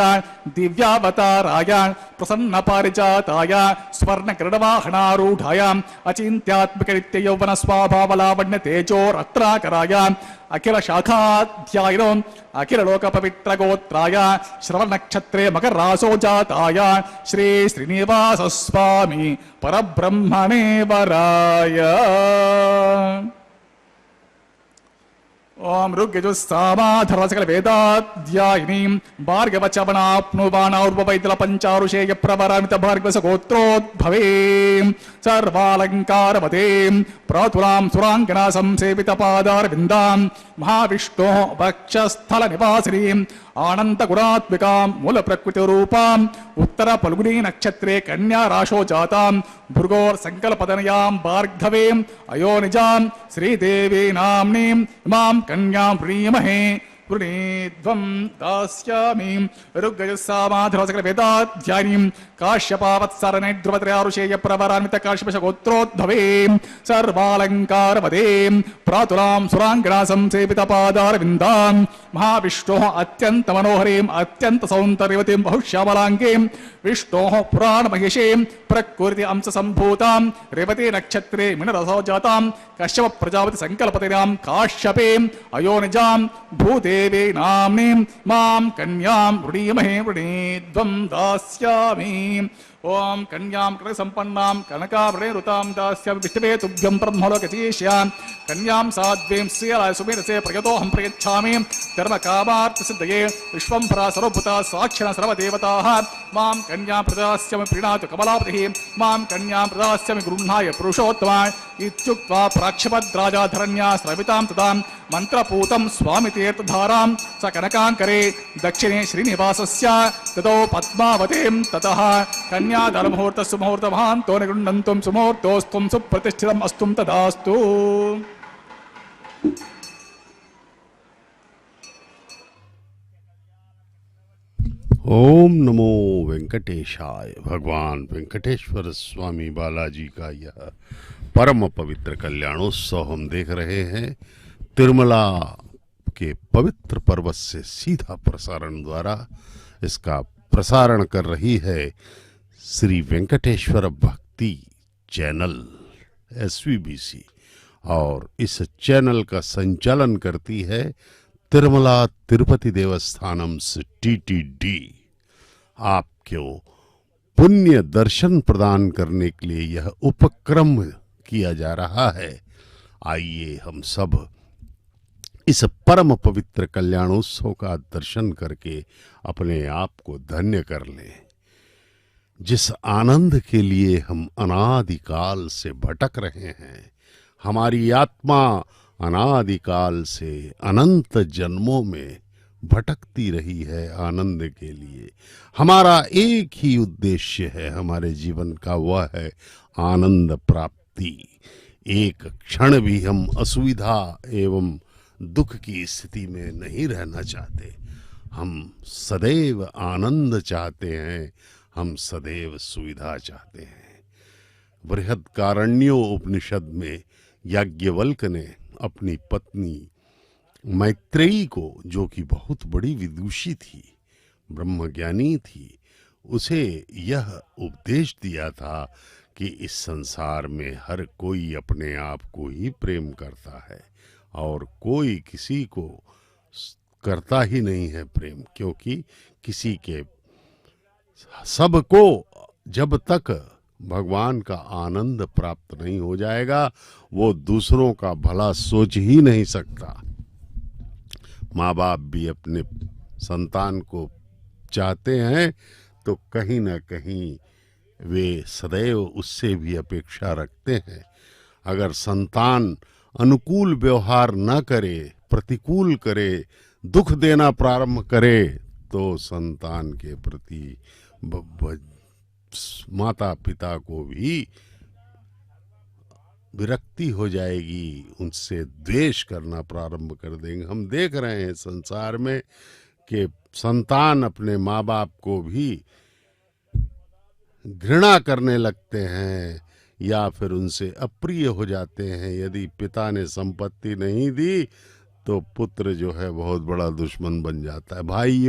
దివ్యావతారాయ ప్రసన్న పారిజాతాయ స్వర్ణ గరుడవాహనారూఢాయ అచింత్యాత్మిక నిత్య యౌవన స్వాభావలావణ్య తేజోరత్రాకరాయ అఖిల శాఖాధ్యాయనో అఖిల లోక పవిత్ర గోత్రాయ శ్రవణ నక్షత్రే మకర రాసో జాతాయ శ్రీ శ్రీనివాస స్వామి పరబ్రహ్మణే వరాయ. ओम ऋग्यजुस्सामाधर्मसकल वेदाध्यायिनीं भार्गवचवनाप्नुवाणाउर्वैतल पंचारुषेय प्रवरामित भार्गवस गोत्रोद्भवें सर्वालंकारवतीं प्रातुलां सुरांगना संसेवित पादारविन्दां महाविष्णोः वक्षस्थल निवासिनीं आनंद गुणात्मिकां मूल प्रकृति रूपां उत्तर फल्गुनी नक्षत्रे कन्या राशो जातां भृगोर संकल्पतनयां भार्गवें अयोनिजां श्रीदेवी नाम्नीं इमां कन्यां प्रीमहे वृणीध्वं दास्यामि ऋग्यजुस्सामाधर्मसकल वेदाध्यायिनीं काश्यपावत्सरणे ध्रुवत्रयारुषेय प्रवरान्वित काश्यपश गोत्रोद्भवें सर्वालंकारवतीं प्रातुलां सुरांगना संसेवित पादारविन्दां महाविष्णोः अत्यंत मनोहरीं अत्यंत सौन्दर्यवतीं बहुश्यामलाङ्गीं विष्णोः पुराणमहिषीं प्रकृति अंश संभूतां रेवती नक्षत्रे मीनरसो जातां कश्यप प्रजापति संकल्पतिनां काश्यपीं अयोनिजां भूदेवी नाम्नीं मां कन्यां वृणीमहे वृणीध्वं दास्यामि ओम कन्यां कृतसम्पन्नां कनकाभरणैरुतां दास्यामि विष्णवे तुभ्यं ब्रह्मलोकधीश्यां कन्यां साध्वीं श्रीयलाय सुमेधसे प्रयतोऽहं प्रयच्छामि धर्मकामार्थसिद्धये विश्वम्भरा सर्वभूता साक्षिणः सर्वदेवताः मां कन्यां प्रदास्यामि प्रीणातु कमलापतिः मां कन्यां प्रदास्यामि गृह्णाय पुरुषोत्तमा इत्युक्त्वा प्राक्षपद्राजा धरण्या स्रवितां तदां मन्त्रपूतं स्वामि तीर्थधारां स कनकाङ्करे दक्षिणे श्रीनिवासस्य ततो पद्मावतीं ततः कन्यादानमुहूर्तः सुमुहूर्तभान्तो निगृह्णन्तुं सुमुहूर्तोऽस्तुं सुप्रतिष्ठितम् अस्तुं तदास्तु। ओम नमो वेंकटेशाय। भगवान वेंकटेश्वर स्वामी बालाजी का यह परम पवित्र कल्याणोत्सव हम देख रहे हैं। तिरुमला के पवित्र पर्वत से सीधा प्रसारण द्वारा इसका प्रसारण कर रही है श्री वेंकटेश्वर भक्ति चैनल SVBC, और इस चैनल का संचालन करती है तिरुमला तिरुपति देवस्थानम TTD। आपको पुण्य दर्शन प्रदान करने के लिए यह उपक्रम किया जा रहा है। आइए हम सब इस परम पवित्र कल्याणोत्सव का दर्शन करके अपने आप को धन्य कर लें। जिस आनंद के लिए हम अनादिकाल से भटक रहे हैं, हमारी आत्मा अनादिकाल से अनंत जन्मों में भटकती रही है आनंद के लिए। हमारा एक ही उद्देश्य है हमारे जीवन का, वह है आनंद प्राप्ति। एक क्षण भी हम असुविधा एवं दुख की स्थिति में नहीं रहना चाहते। हम सदैव आनंद चाहते हैं, हम सदैव सुविधा चाहते हैं। बृहत्कारण्यो उपनिषद में याज्ञवल्क ने अपनी पत्नी मैत्रेयी को, जो कि बहुत बड़ी विदुषी थी, ब्रह्मज्ञानी थी, उसे यह उपदेश दिया था कि इस संसार में हर कोई अपने आप को ही प्रेम करता है और कोई किसी को करता ही नहीं है प्रेम, क्योंकि किसी के सबको जब तक भगवान का आनंद प्राप्त नहीं हो जाएगा वो दूसरों का भला सोच ही नहीं सकता। माँ बाप भी अपने संतान को चाहते हैं तो कहीं ना कहीं वे सदैव उससे भी अपेक्षा रखते हैं। अगर संतान अनुकूल व्यवहार न करे, प्रतिकूल करे, दुख देना प्रारंभ करे, तो संतान के प्रति माता पिता को भी विरक्ति हो जाएगी, उनसे द्वेष करना प्रारंभ कर देंगे। हम देख रहे हैं संसार में कि संतान अपने माँ बाप को भी घृणा करने लगते हैं या फिर उनसे अप्रिय हो जाते हैं। यदि पिता ने संपत्ति नहीं दी तो पुत्र जो है बहुत बड़ा दुश्मन बन जाता है। भाई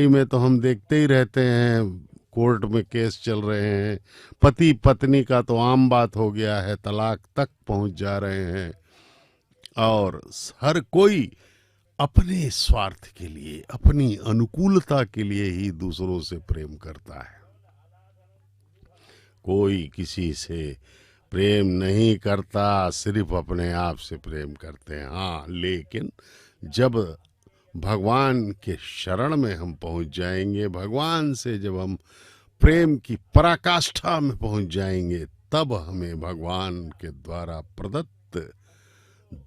में तो हम देखते ही रहते हैं, कोर्ट में केस चल रहे हैं, पति पत्नी का तो आम बात हो गया है, तलाक तक पहुंच जा रहे हैं। और हर कोई अपने स्वार्थ के लिए, अपनी अनुकूलता के लिए ही दूसरों से प्रेम करता है। कोई किसी से प्रेम नहीं करता, सिर्फ अपने आप से प्रेम करते हैं। हाँ, लेकिन जब भगवान के शरण में हम पहुंच जाएंगे, भगवान से जब हम प्रेम की पराकाष्ठा में पहुंच जाएंगे, तब हमें भगवान के द्वारा प्रदत्त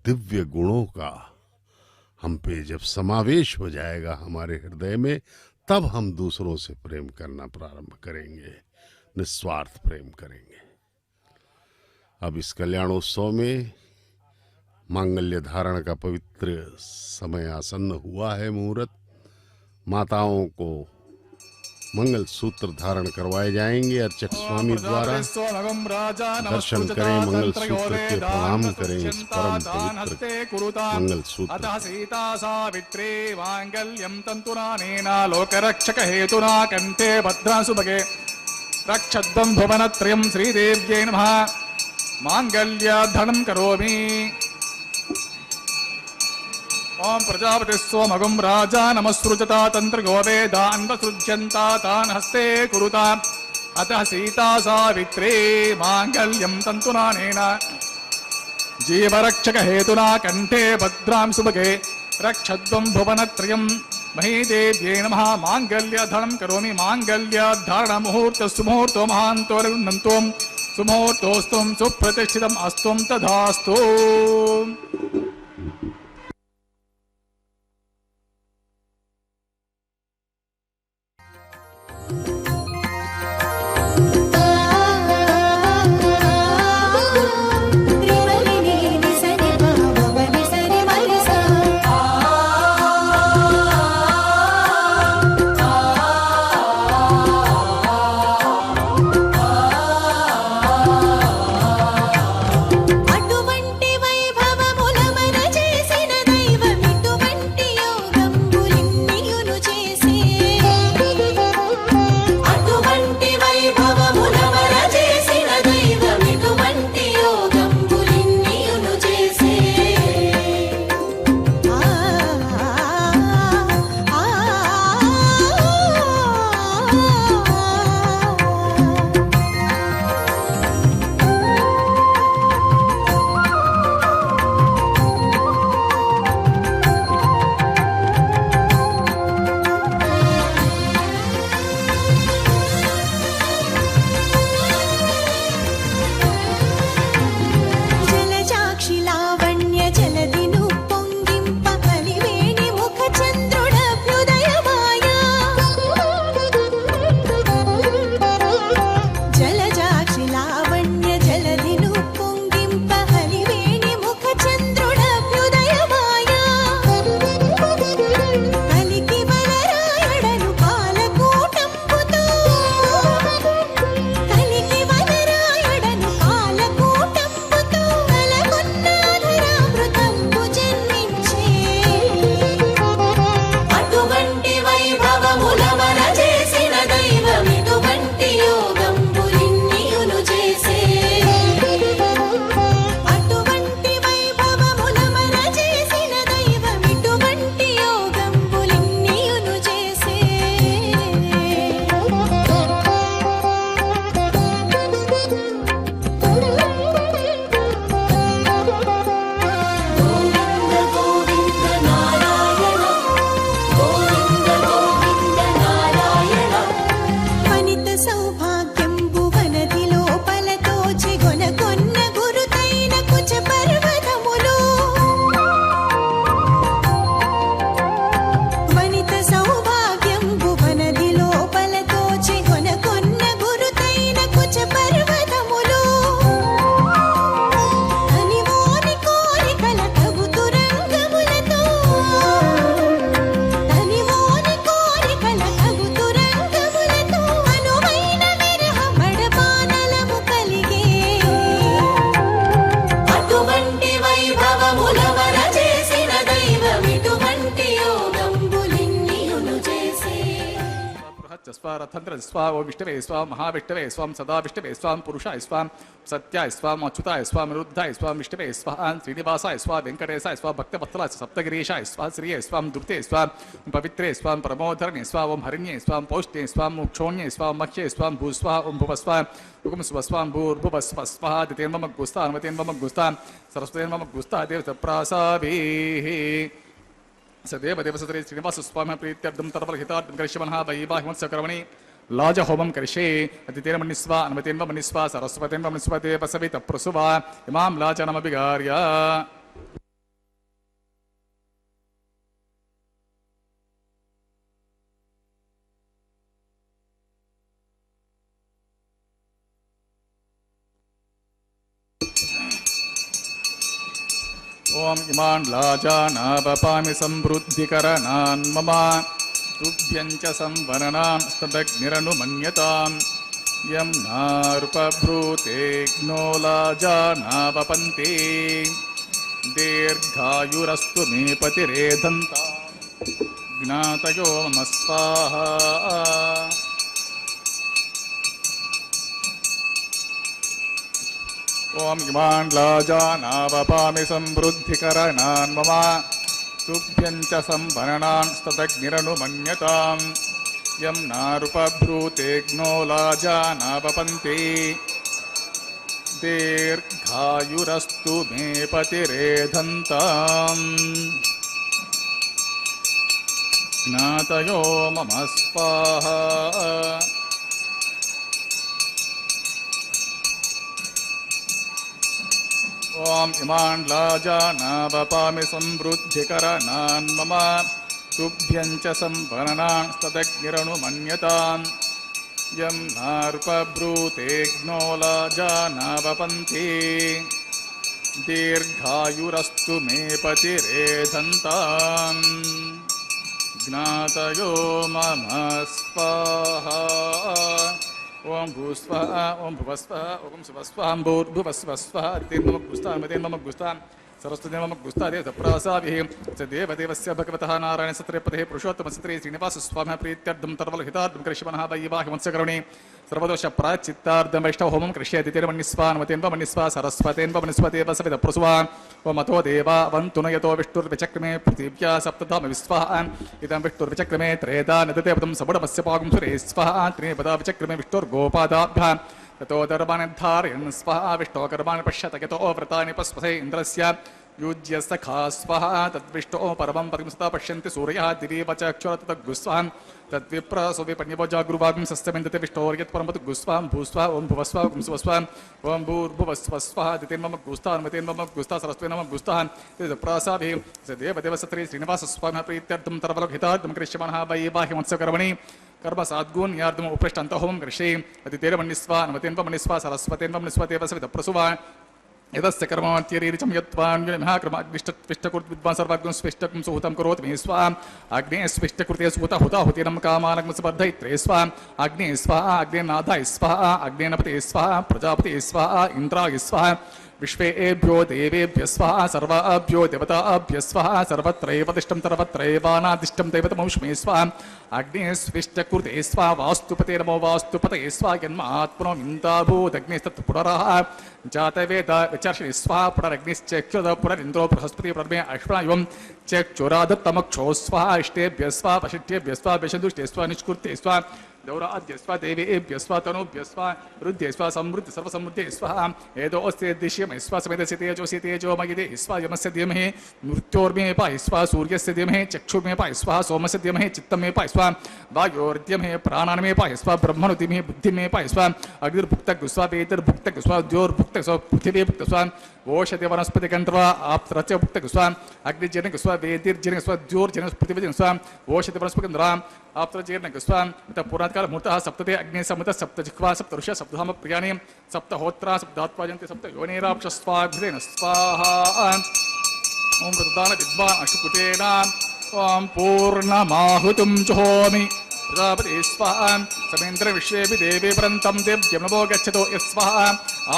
दिव्य गुणों का हम पे जब समावेश हो जाएगा हमारे हृदय में, तब हम दूसरों से प्रेम करना प्रारंभ करेंगे, निस्वार्थ प्रेम करेंगे। अब इस कल्याणोत्सव में मांगल्य धारण का पवित्र समय आसन्न हुआ है। मुहूर्त, माताओं को मंगल सूत्र धारण करवाए जाएंगे। अर्चक स्वामी द्वारा दर्शन करें, मंगल सूत्र के प्रणाम करें इस परम पवित्र मंगल सूत्र। अतः सीता सावित्री मांगल्यं तन्तुनानेना लोकरक्षक हेतुना कंठे भद्रा सुभगे रक्षद्वं भुवनत्रयं श्रीदेव्यै नमः। मांगल्याधनं करोमि। ओम प्रजापति सोमगुं राजा नमस्सृजता तंत्रगो वेदान्वसृज्यन्ता तान् हस्ते कुरुता। अतः सीता सावित्री मांगल्यं तन्तुनानेन जीवरक्षक हेतुना कंठे भद्रां सुभगे रक्षद्वं भुवनत्रयं महीदेव्यै नमः। मांगल्यधनं करोमि। मांगल्यधारण मुहूर्त सुमुहूर्तो महान्तो रघुनन्तो सुमुहूर्तोस्तुं सुप्रतिष्ठितम् अस्तुं तथास्तु। అటువంటి వైభవముల स्वा रथंत्र स्वा ओम विष्णवे स्वा महाविष्णवे स्वाम सदा विष्णवे स्वाम पुरुषाय स्वाम सत्याय स्वाम अच्युताय स्वाम निरुद्धाय स्वाम विष्णवे स्वाहा श्रीनिवासाय स्वा वेंकटेशाय स्वा भक्तवत्सलाय सप्तगिरीशाय स्वा श्रिये स्वाम दुर्ते स्वाम पवित्रे स्वाम प्रमोधरणे स्वा ओम हरिण्ये स्वाम पौष्टे स्वाम मोक्षोण्ये स्वाम मख्ये स्वाम भूस्वा ओम भुवस्वा हुकुम स्वस्वाम भूर्भुवस्व स्वाहा दितेन्वम गुस्ता अन्वतेन्वम गुस्ता सरस्वतेन्वम गुस्ता देव प्रसाभिः सदेव देवसत्रे श्रीनिवास स्वामी प्रीत्यर्थम तर्पलहितार्थम करिष्यमनः वैवाहिमत्सकर्मणि लाज होमं करिष्ये अतितेन मन्निस्वा अन्वतेन मन्निस्वा सरस्वतेन मन्निस्वा देवसवित प्रसुवा इमां लाचनमभिगार्य ओम इमान् लाजानावपामि समृद्धिकरणान् मम तुभ्यं च संवरणान् स्तदग्निरनुमन्यताम् यं नारुपभ्रूतेऽग्नो लाजानावपन्ति दीर्घायुरस्तु मे पतिरेधन्ताम् ज्ञातयो मम स्वाहा ओम इमान् लाजानावपामि समृद्धिकरणान् मम तुभ्यं च संवरणान् स्तदग्निरनुमन्यताम् यं नारुपभ्रूतेऽग्नो लाजानावपन्ति दीर्घायुरस्तु मे पतिरेधन्ताम् ज्ञातयो मम स्वाहा ओम इमान् लाजानावपामि समृद्धिकरणान् मम तुभ्यं च संवरणान् स्तदग्निरनुमन्यताम् यं नारुपभ्रूतेऽग्नो लाजानावपन्ति दीर्घायुरस्तु मे पतिरेधन्ताम् ज्ञातयो मम स्वाहा ओम भूस्वः ओम भुवस्वः ओम सुवस्वः भूर्भुवस्वः तेन्मम गुस्ता सरस्वती मम गुस्ता देव प्रसाभिः स देवदेवस्य भगवतः नारायण सत्रे पदे पुरुषोत्तम सत्रे श्रीनिवास स्वामी प्रीत्यर्थम तर्वलहितार्थम करिष्यमनः वैवाहिमत्सकर्मणि सर्वदोष प्रायश्चित्तार्थम वैष्णव होमं करिष्ये दितिर्मन्निस्वा अन्वतेन्वमन्निस्वा सरस्वतेन्वमन्निस्वतेव प्रसुवा ओम अतो देवावन्तु न यतो विष्णुर्विचक्रमे पृथिव्या सप्तधाम विस्वाहा इदं विष्णुर्विचक्रमे त्रेधा नदतेवतं सबुडमस्य पागं सुरे स्वाहा त्रिपदा विचक्रमे विष्णुर्गोपादाभ्यां ततो दर्भानिर्धारयन् स्वाहा विष्णोकर्माणि पश्यत यतो व्रतानि पस्पसे इन्द्रस्य युज्य सखा स्वाहा तद्विष्णो परमं पतिं सदा पश्यन्ति सूर्यः दिवीव चक्षुर तद्गुस्वान् तद्विप्रसो विपण्यवो जागृवाग्ं सस्यमिन्दते विष्णोर्यत्परमतु गुस्वां भूस्वा ओं भुवस्वा ओं सुवस्वा ओं भूर्भुवस्व स्वाहा दितेन्मम गुस्ता अन्वतेन्मम गुस्ता सरस्वतेन्मम गुस्ता प्रसाभिः स देवदेवसत्रे श्रीनिवास स्वामिनः प्रीत्यर्थं तर्वलोकहितार्थं करिष्यमनः वैवाहिमत्सकर्मणि कर्म साद्गुण्यार्धम उपृष्टान्त होमं करिष्ये अतितेर्मन्निस्वा अन्वतेन्वमन्निस्वा सरस्वतेन्वमन्निस्वतेव सवितः प्रसुवा यदस्य कर्मात्यरीरिचं यत्त्वान्यमः कर्माग्निष्टकृत विद्वान् सर्वाग्नं स्विष्टकं सुहूतं करोति मे स्वाहा अग्ने स्विष्टकृते सुहूता हुता हुतिनं कामानग्नं स्पर्धयित्रे स्वाहा अग्ने स्वाहा अग्नेनाथाय स्वाहा अग्नेनपते स्वाहा प्रजापते स्वाहा इन्द्राय स्वाहा विश्वेभ्यो देवेभ्यः स्वाहा सर्वाभ्यो देवताभ्यः स्वाहा सर्वत्रैव तिष्ठं सर्वत्रैवानादिष्टं दैवतमौष्मे स्वाहा अग्ने स्विष्टकृते स्वाहा वास्तुपते नमो वास्तुपतये स्वाहा यन्मात्मनो इन्दाभूदग्नेस्तत् पुनरः जातवेद विचर्षि स्वाहा पुनरग्निश्चक्षुर पुनरिन्द्रो बृहस्पति पुनर्मे अश्वनायुवं चक्षुरादत्तमक्षो स्वाहा इष्टेभ्यः स्वाहा वशिष्ठेभ्यः स्वाहा विषदुष्टे स्वाहा निष्कृते स्वाहा दौराद्य स्वा देवेभ्य स्वा तनुभ्य स्वा रुद्ध्य स्वा समृद्धि सर्वसमृद्धि स्वाहा एदोऽस्ते दिश्यमहि स्वा समेतस्य तेजोऽसि तेजोमयि देहि स्वा यमस्य धीमहि मृत्योर्मे पाहि स्वा सूर्यस्य धीमहि चक्षुर्मे पाहि स्वा सोमस्य धीमहि चित्तमे पाहि स्वा वायोर्द्यमहि प्राणान्मे पाहि स्वा ब्रह्मणो धीमहि बुद्धिमे पाहि स्वा अग्निर्भुक्तः स्वा वेदिर्भुक्तः स्वा द्योर्भुक्तः स्वा पृथिवीभुक्तः स्वा ओषधि वनस्पति गन्धर्वा आप्तरस्य भुक्तः स्वा अग्निजनकः स्वा वेदिर्जनकः स्वा द्योर्जनकः पृथिवीजनकः स्वा ओषधि वनस्पति गन्धर्वा आप्तरजनकः स्वा इतः पुरातकाल मुहूर्तः सप्तते अग्ने समुद्र सप्तजिह्वा सप्तऋष सप्तधाम प्रियाणि सप्तहोत्रा सप्तात्वाजन्ति सप्त योनिराक्षस्वाभिधेन स्वाहा ओम प्रदान विद्वान् अष्टपुटेन ओम पूर्णमाहुतिं जुहोमि प्रजापति स्वाहा समेन्द्र विश्वेऽपि देवे परन्तं देव्यं नमो गच्छतो यस्वाहा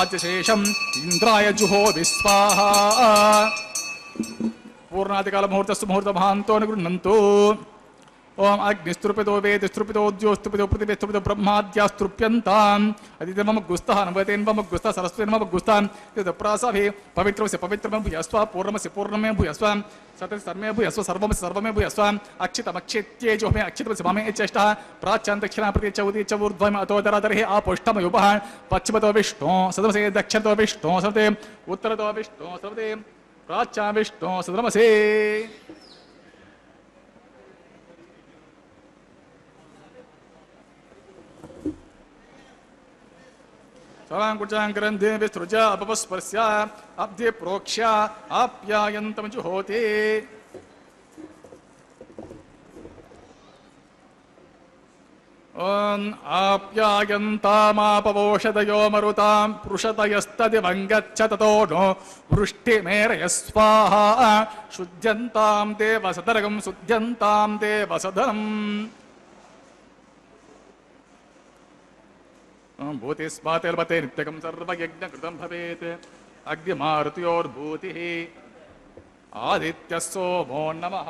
आद्यशेषम् इन्द्राय जुहोमि स्वाहा पूर्णादिकाल मुहूर्तस्तु मुहूर्तमहान्तो निगृह्णन्तु ओम अग्निस्तृपितो वेदस्तृपितो द्योस्तृपितो पृथिवीस्तृपितो ब्रह्माद्यास्तृप्यन्ताम् अदितिर्मम गुस्तः नवतेन्मम गुस्तः सरस्वतीर्मम गुस्तः प्रासाभि पवित्रस्य पवित्रमे भूयस्व पूर्णमस्य पूर्णमे भूयस्व सतत सर्वे भूयस्व सर्वमस्य सर्वमे भूयस्व अक्षितमक्षित्येजो मे अक्षितमस्य ममे चेष्टः प्राच्यां दक्षिणा प्रति चौति च ऊर्ध्वम् अतोदरादर्हि आपोष्ठमयुपः पश्चिमतो विष्णु सदमसे दक्षिणतो विष्णु सदते उत्तरतो विष्णु सदते प्राच्यां विष्णु सदमसे सर्वांकुचांकरन्धे विस्तृजा अपस्पर्श्या अब्धे प्रोक्ष्या आप्यायन्तम जुहोते आप्यायन्तामापवोषधयो मरुतां पृषतयस्तदिवङ्गच्छ ततो नो वृष्टिमेरय स्वाहा शुद्ध्यन्तां देवसदरगं शुद्ध्यन्तां देवसदरम् भूतिस्मातिर्वते नित्यकं सर्वयज्ञकृतं भवेत् अग्निमारुत्योर्भूतिः आदित्यः सोमो नमः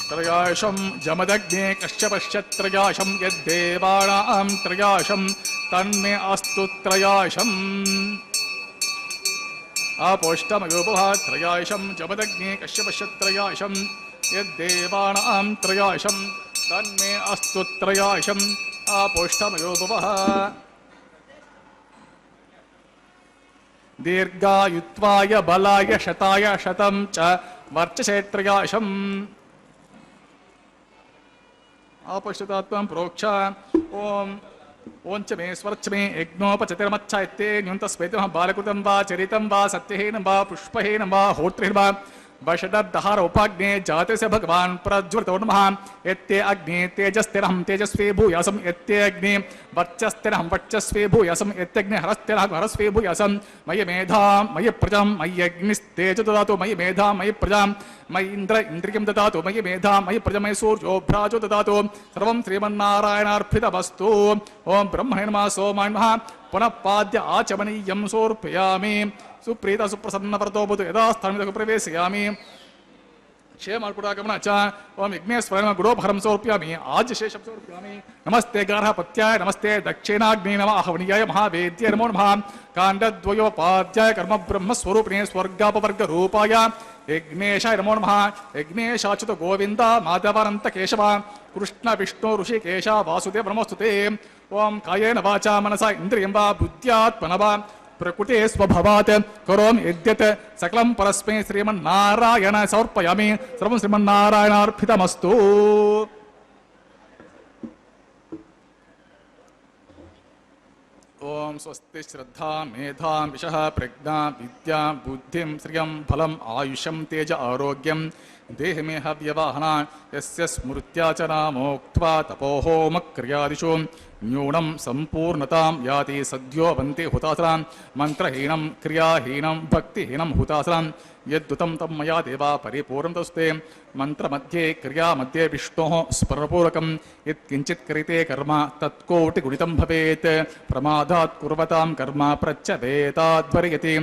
त्रयाशं जमदग्ने कश्यपश्यत्रयाशं यद्देवानां त्रयाशं तन्मे अस्तु त्रयाशम् आपोष्टमयोपः त्रयाशं जमदग्ने कश्यपश्यत्रयाशं यद्देवानां त्रयाशं तन्मे अस्तु त्रयाशम् आपोष्टमयोपः दीर्घायुत्वाय बलाय शताय शतं च वर्चसे त्रयाशम् आपश्यतात्मं प्रोक्षा ओम ओंच मे स्वर्च मे यज्ञोपचतिर्मच्छा इत्ते न्यून्तस्वेदमः बालकृतं वा चरितं वा सत्यहेन वा पुष्पहेन वा होत्रेण वा वषडर्दहार उपाग्ने जातस्य भगवान् प्रज्वलितो नमः यत्ते अग्ने तेजस्तिरहं तेजस्वी भूयासं यत्ते अग्ने वर्चस्तिरहं वर्चस्वी भूयासं यत्तेऽग्ने हरस्तिरहं हरस्वी भूयासं मयि मेधां मयि प्रजां मयि अग्निस्तेज ददातु मयि मेधां मयि प्रजां मयि इंद्र इंद्रियं ददातु मयि मेधां मयि प्रजा मयि सूर्यो भ्राजो ददातु सर्वं श्रीमन्नारायणार्पितमस्तु ओम ब्रह्मणे नमः सोमाय नमः पुनः पाद्य आचमनीयं समर्पयामि सुप्रीत सुप्रसन्न परतो भूतु यदा स्थानमिदं प्रवेशयामि क्षेमकुटागमन च ओम विघ्नेश्वराय गुडोपहरं समर्पयामि आज्यशेषं समर्पयामि नमस्ते गार्हपत्याय नमस्ते दक्षिणाग्ने नमः आहवनीयाय महावेद्याय नमो नमः काण्डद्वयोपाध्याय कर्म ब्रह्मस्वरूपिणे स्वर्गापवर्गरूपाय यज्ञेशाय नमो नमः यज्ञेशाच्युत गोविन्द माधवानन्त केशव कृष्ण विष्णु ऋषिकेश वासुदेव नमोस्तुते ओम कायेन वाचा मनसा इन्द्रियं वा बुद्ध्यात्मना वा प्रकृते स्वभावात् करोमि यद्यत् सकलं परस्मै श्रीमन्नारायण समर्पयामि सर्वं श्रीमन्नारायणार्पितमस्तु ओम स्वस्ति श्रद्धा मेधा विशः प्रज्ञा विद्या बुद्धिं श्रियं फलं आयुषं तेज आरोग्यं देहमे हव्यवाहना यस्य स्मृत्या च नामोक्त्वा तपोहोमक्रियादिषु न्यूनं सम्पूर्णतां याति सद्यो वन्ति हुतासनां मन्त्रहीनं क्रियाहीनं भक्तिहीनं हुतासनां यद्दुतं तं मया देवा परिपूर्णं तस्ते मन्त्रमध्ये क्रियामध्ये विष्णोः स्मरणपूर्वकं यत्किञ्चित् क्रियते कर्म तत्कोटिगुणितं भवेत् प्रमादात् कुर्वतां कर्म प्रच्यवेताद्वर्यते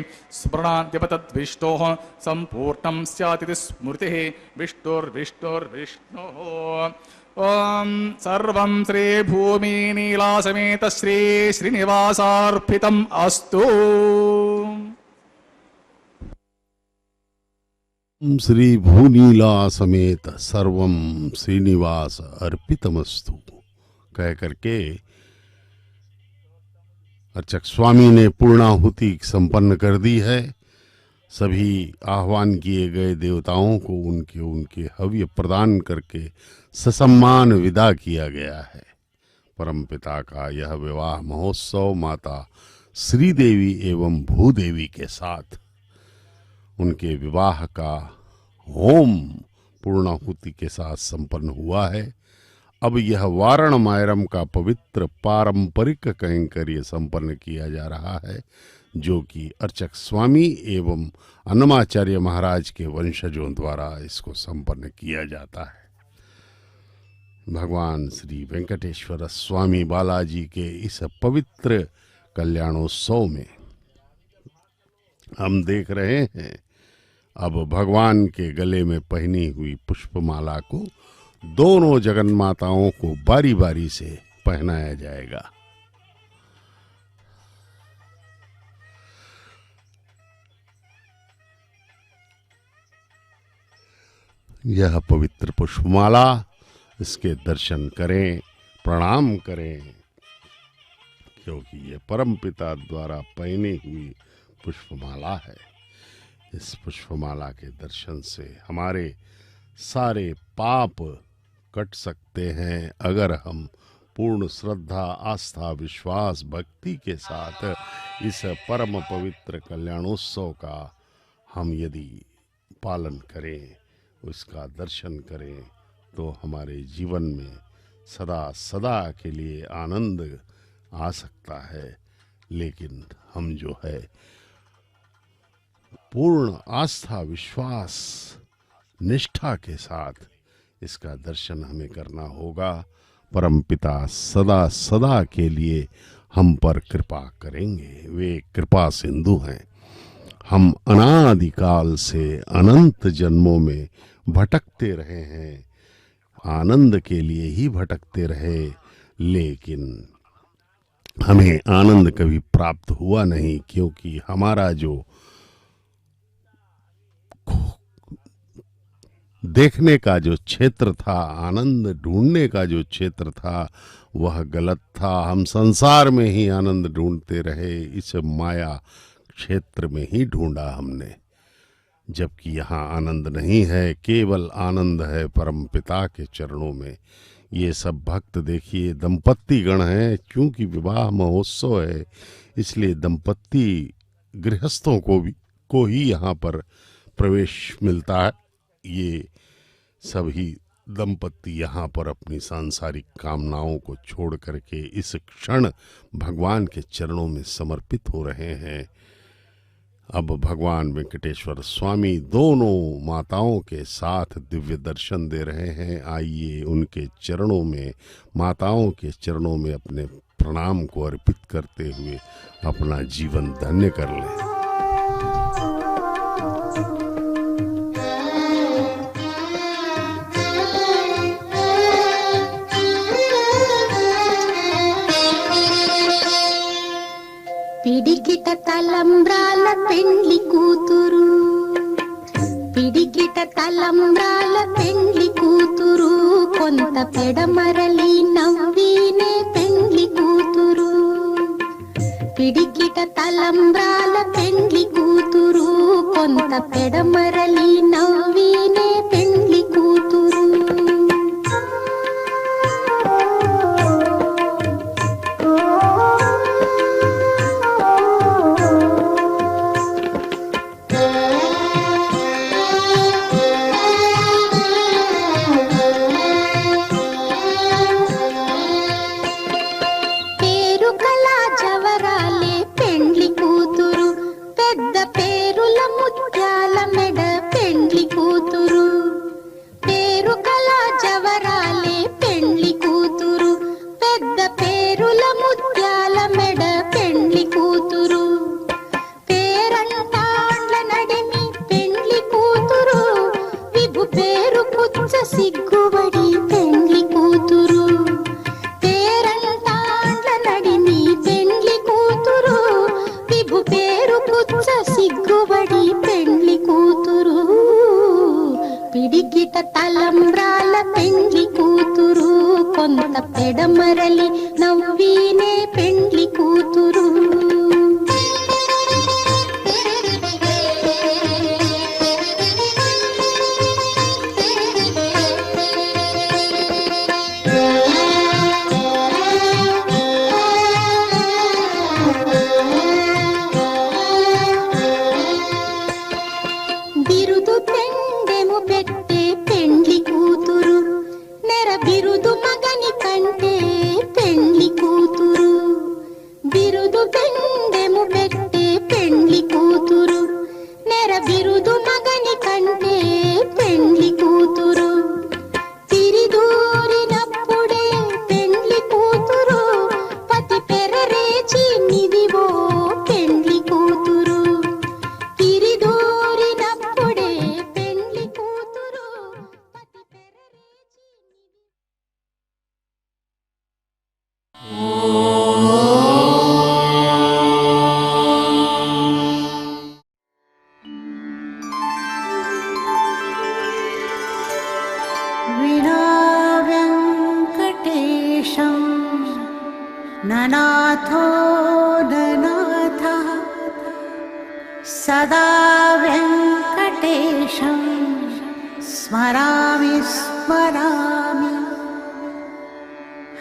स्मरणाद्यपतद्विष्णोः सम्पूर्णं स्यादिति स्मृतिः विष्णुर्विष्णुर्विष्णोः ओम सर्वं श्री भूमि नीला समेत श्री श्रीनिवासार्पितम् अस्तु श्री भूनीला समेत सर्वम श्रीनिवास अर्पितमस्तु कह करके अर्चक स्वामी ने पूर्णाहुति संपन्न कर दी है। सभी आह्वान किए गए देवताओं को उनके उनके हव्य प्रदान करके ससम्मान विदा किया गया है। परमपिता का यह विवाह महोत्सव माता श्रीदेवी एवं भूदेवी के साथ उनके विवाह का होम पूर्णाहुति के साथ संपन्न हुआ है। अब यह वारण मायरम का पवित्र पारंपरिक कैंकर्य संपन्न किया जा रहा है, जो कि अर्चक स्वामी एवं अन्नमाचार्य महाराज के वंशजों द्वारा इसको संपन्न किया जाता है। भगवान श्री वेंकटेश्वर स्वामी बालाजी के इस पवित्र कल्याणोत्सव में हम देख रहे हैं अब भगवान के गले में पहनी हुई पुष्पमाला को दोनों जगन्माताओं को बारी बारी से पहनाया जाएगा। यह पवित्र पुष्पमाला, इसके दर्शन करें, प्रणाम करें, क्योंकि ये परमपिता द्वारा पहनी हुई पुष्पमाला है। इस पुष्पमाला के दर्शन से हमारे सारे पाप कट सकते हैं अगर हम पूर्ण श्रद्धा, आस्था, विश्वास, भक्ति के साथ इस परम पवित्र कल्याणोत्सव का हम यदि पालन करें, उसका दर्शन करें, तो हमारे जीवन में सदा सदा के लिए आनंद आ सकता है। लेकिन हम जो है पूर्ण आस्था, विश्वास, निष्ठा के साथ इसका दर्शन हमें करना होगा। परमपिता सदा सदा के लिए हम पर कृपा करेंगे। वे कृपा सिंधु हैं। हम अनादिकाल से अनंत जन्मों में भटकते रहे हैं, आनंद के लिए ही भटकते रहे, लेकिन हमें आनंद कभी प्राप्त हुआ नहीं, क्योंकि हमारा जो देखने का जो क्षेत्र था, आनंद ढूंढने का जो क्षेत्र था, वह गलत था। हम संसार में ही आनंद ढूंढते रहे, इस माया क्षेत्र में ही ढूंढा हमने, जबकि यहाँ आनंद नहीं है, केवल आनंद है परम पिता के चरणों में। ये सब भक्त देखिए दंपत्ति गण हैं, क्योंकि विवाह महोत्सव है, इसलिए दंपत्ति गृहस्थों को ही यहाँ पर प्रवेश मिलता है। ये सभी दंपत्ति यहाँ पर अपनी सांसारिक कामनाओं को छोड़ करके इस क्षण भगवान के चरणों में समर्पित हो रहे हैं। अब भगवान वेंकटेश्वर स्वामी दोनों माताओं के साथ दिव्य दर्शन दे रहे हैं। आइए उनके चरणों में, माताओं के चरणों में अपने प्रणाम को अर्पित करते हुए अपना जीवन धन्य कर लें। పిడికిట తలంబ్రాల పెండ్లి కూతురు, పిడికిట తలంబ్రాల పెండ్లి కూతురు, కొంత పెడమరలి నవ్వినే పెండ్లి కూతురు. పిడికిట తలంబ్రాల పెండ్లి కూతురు, కొంత పెడమరలి నవ్వినే పెండ్లి కూతురు. సిగ్గుబడి పెండ్లి కూతురు, పేరంటాండ్ల నడిమి పెండ్లి కూతురు, విభు పేరు పుచ్చ సిగ్గుబడి పెండ్లి కూతురు. పిడికిట తలంబ్రాల పెండ్లి కూతురు, కొంత పెడమరలి నవ్వినే పెండ్లి కూతురు. బిరుదు పెండెము పెట్టే పెండ్లి కూతురు, నెర బిరుదు మగని కంటే పెండ్లి కూతురు. ननाथो ननाथः सदा वेङ्कटेशं स्मरामि स्मरामि।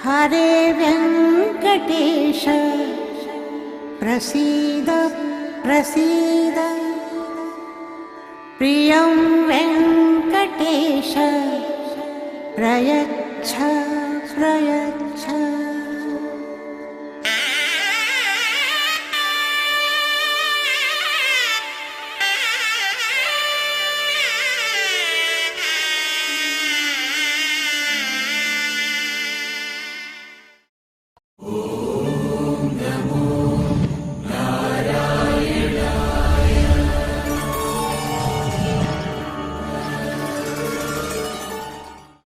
हरे वेङ्कटेश प्रसीद प्रसीद। प्रियं वेङ्कटेश प्रयच्छ प्रयच्छ।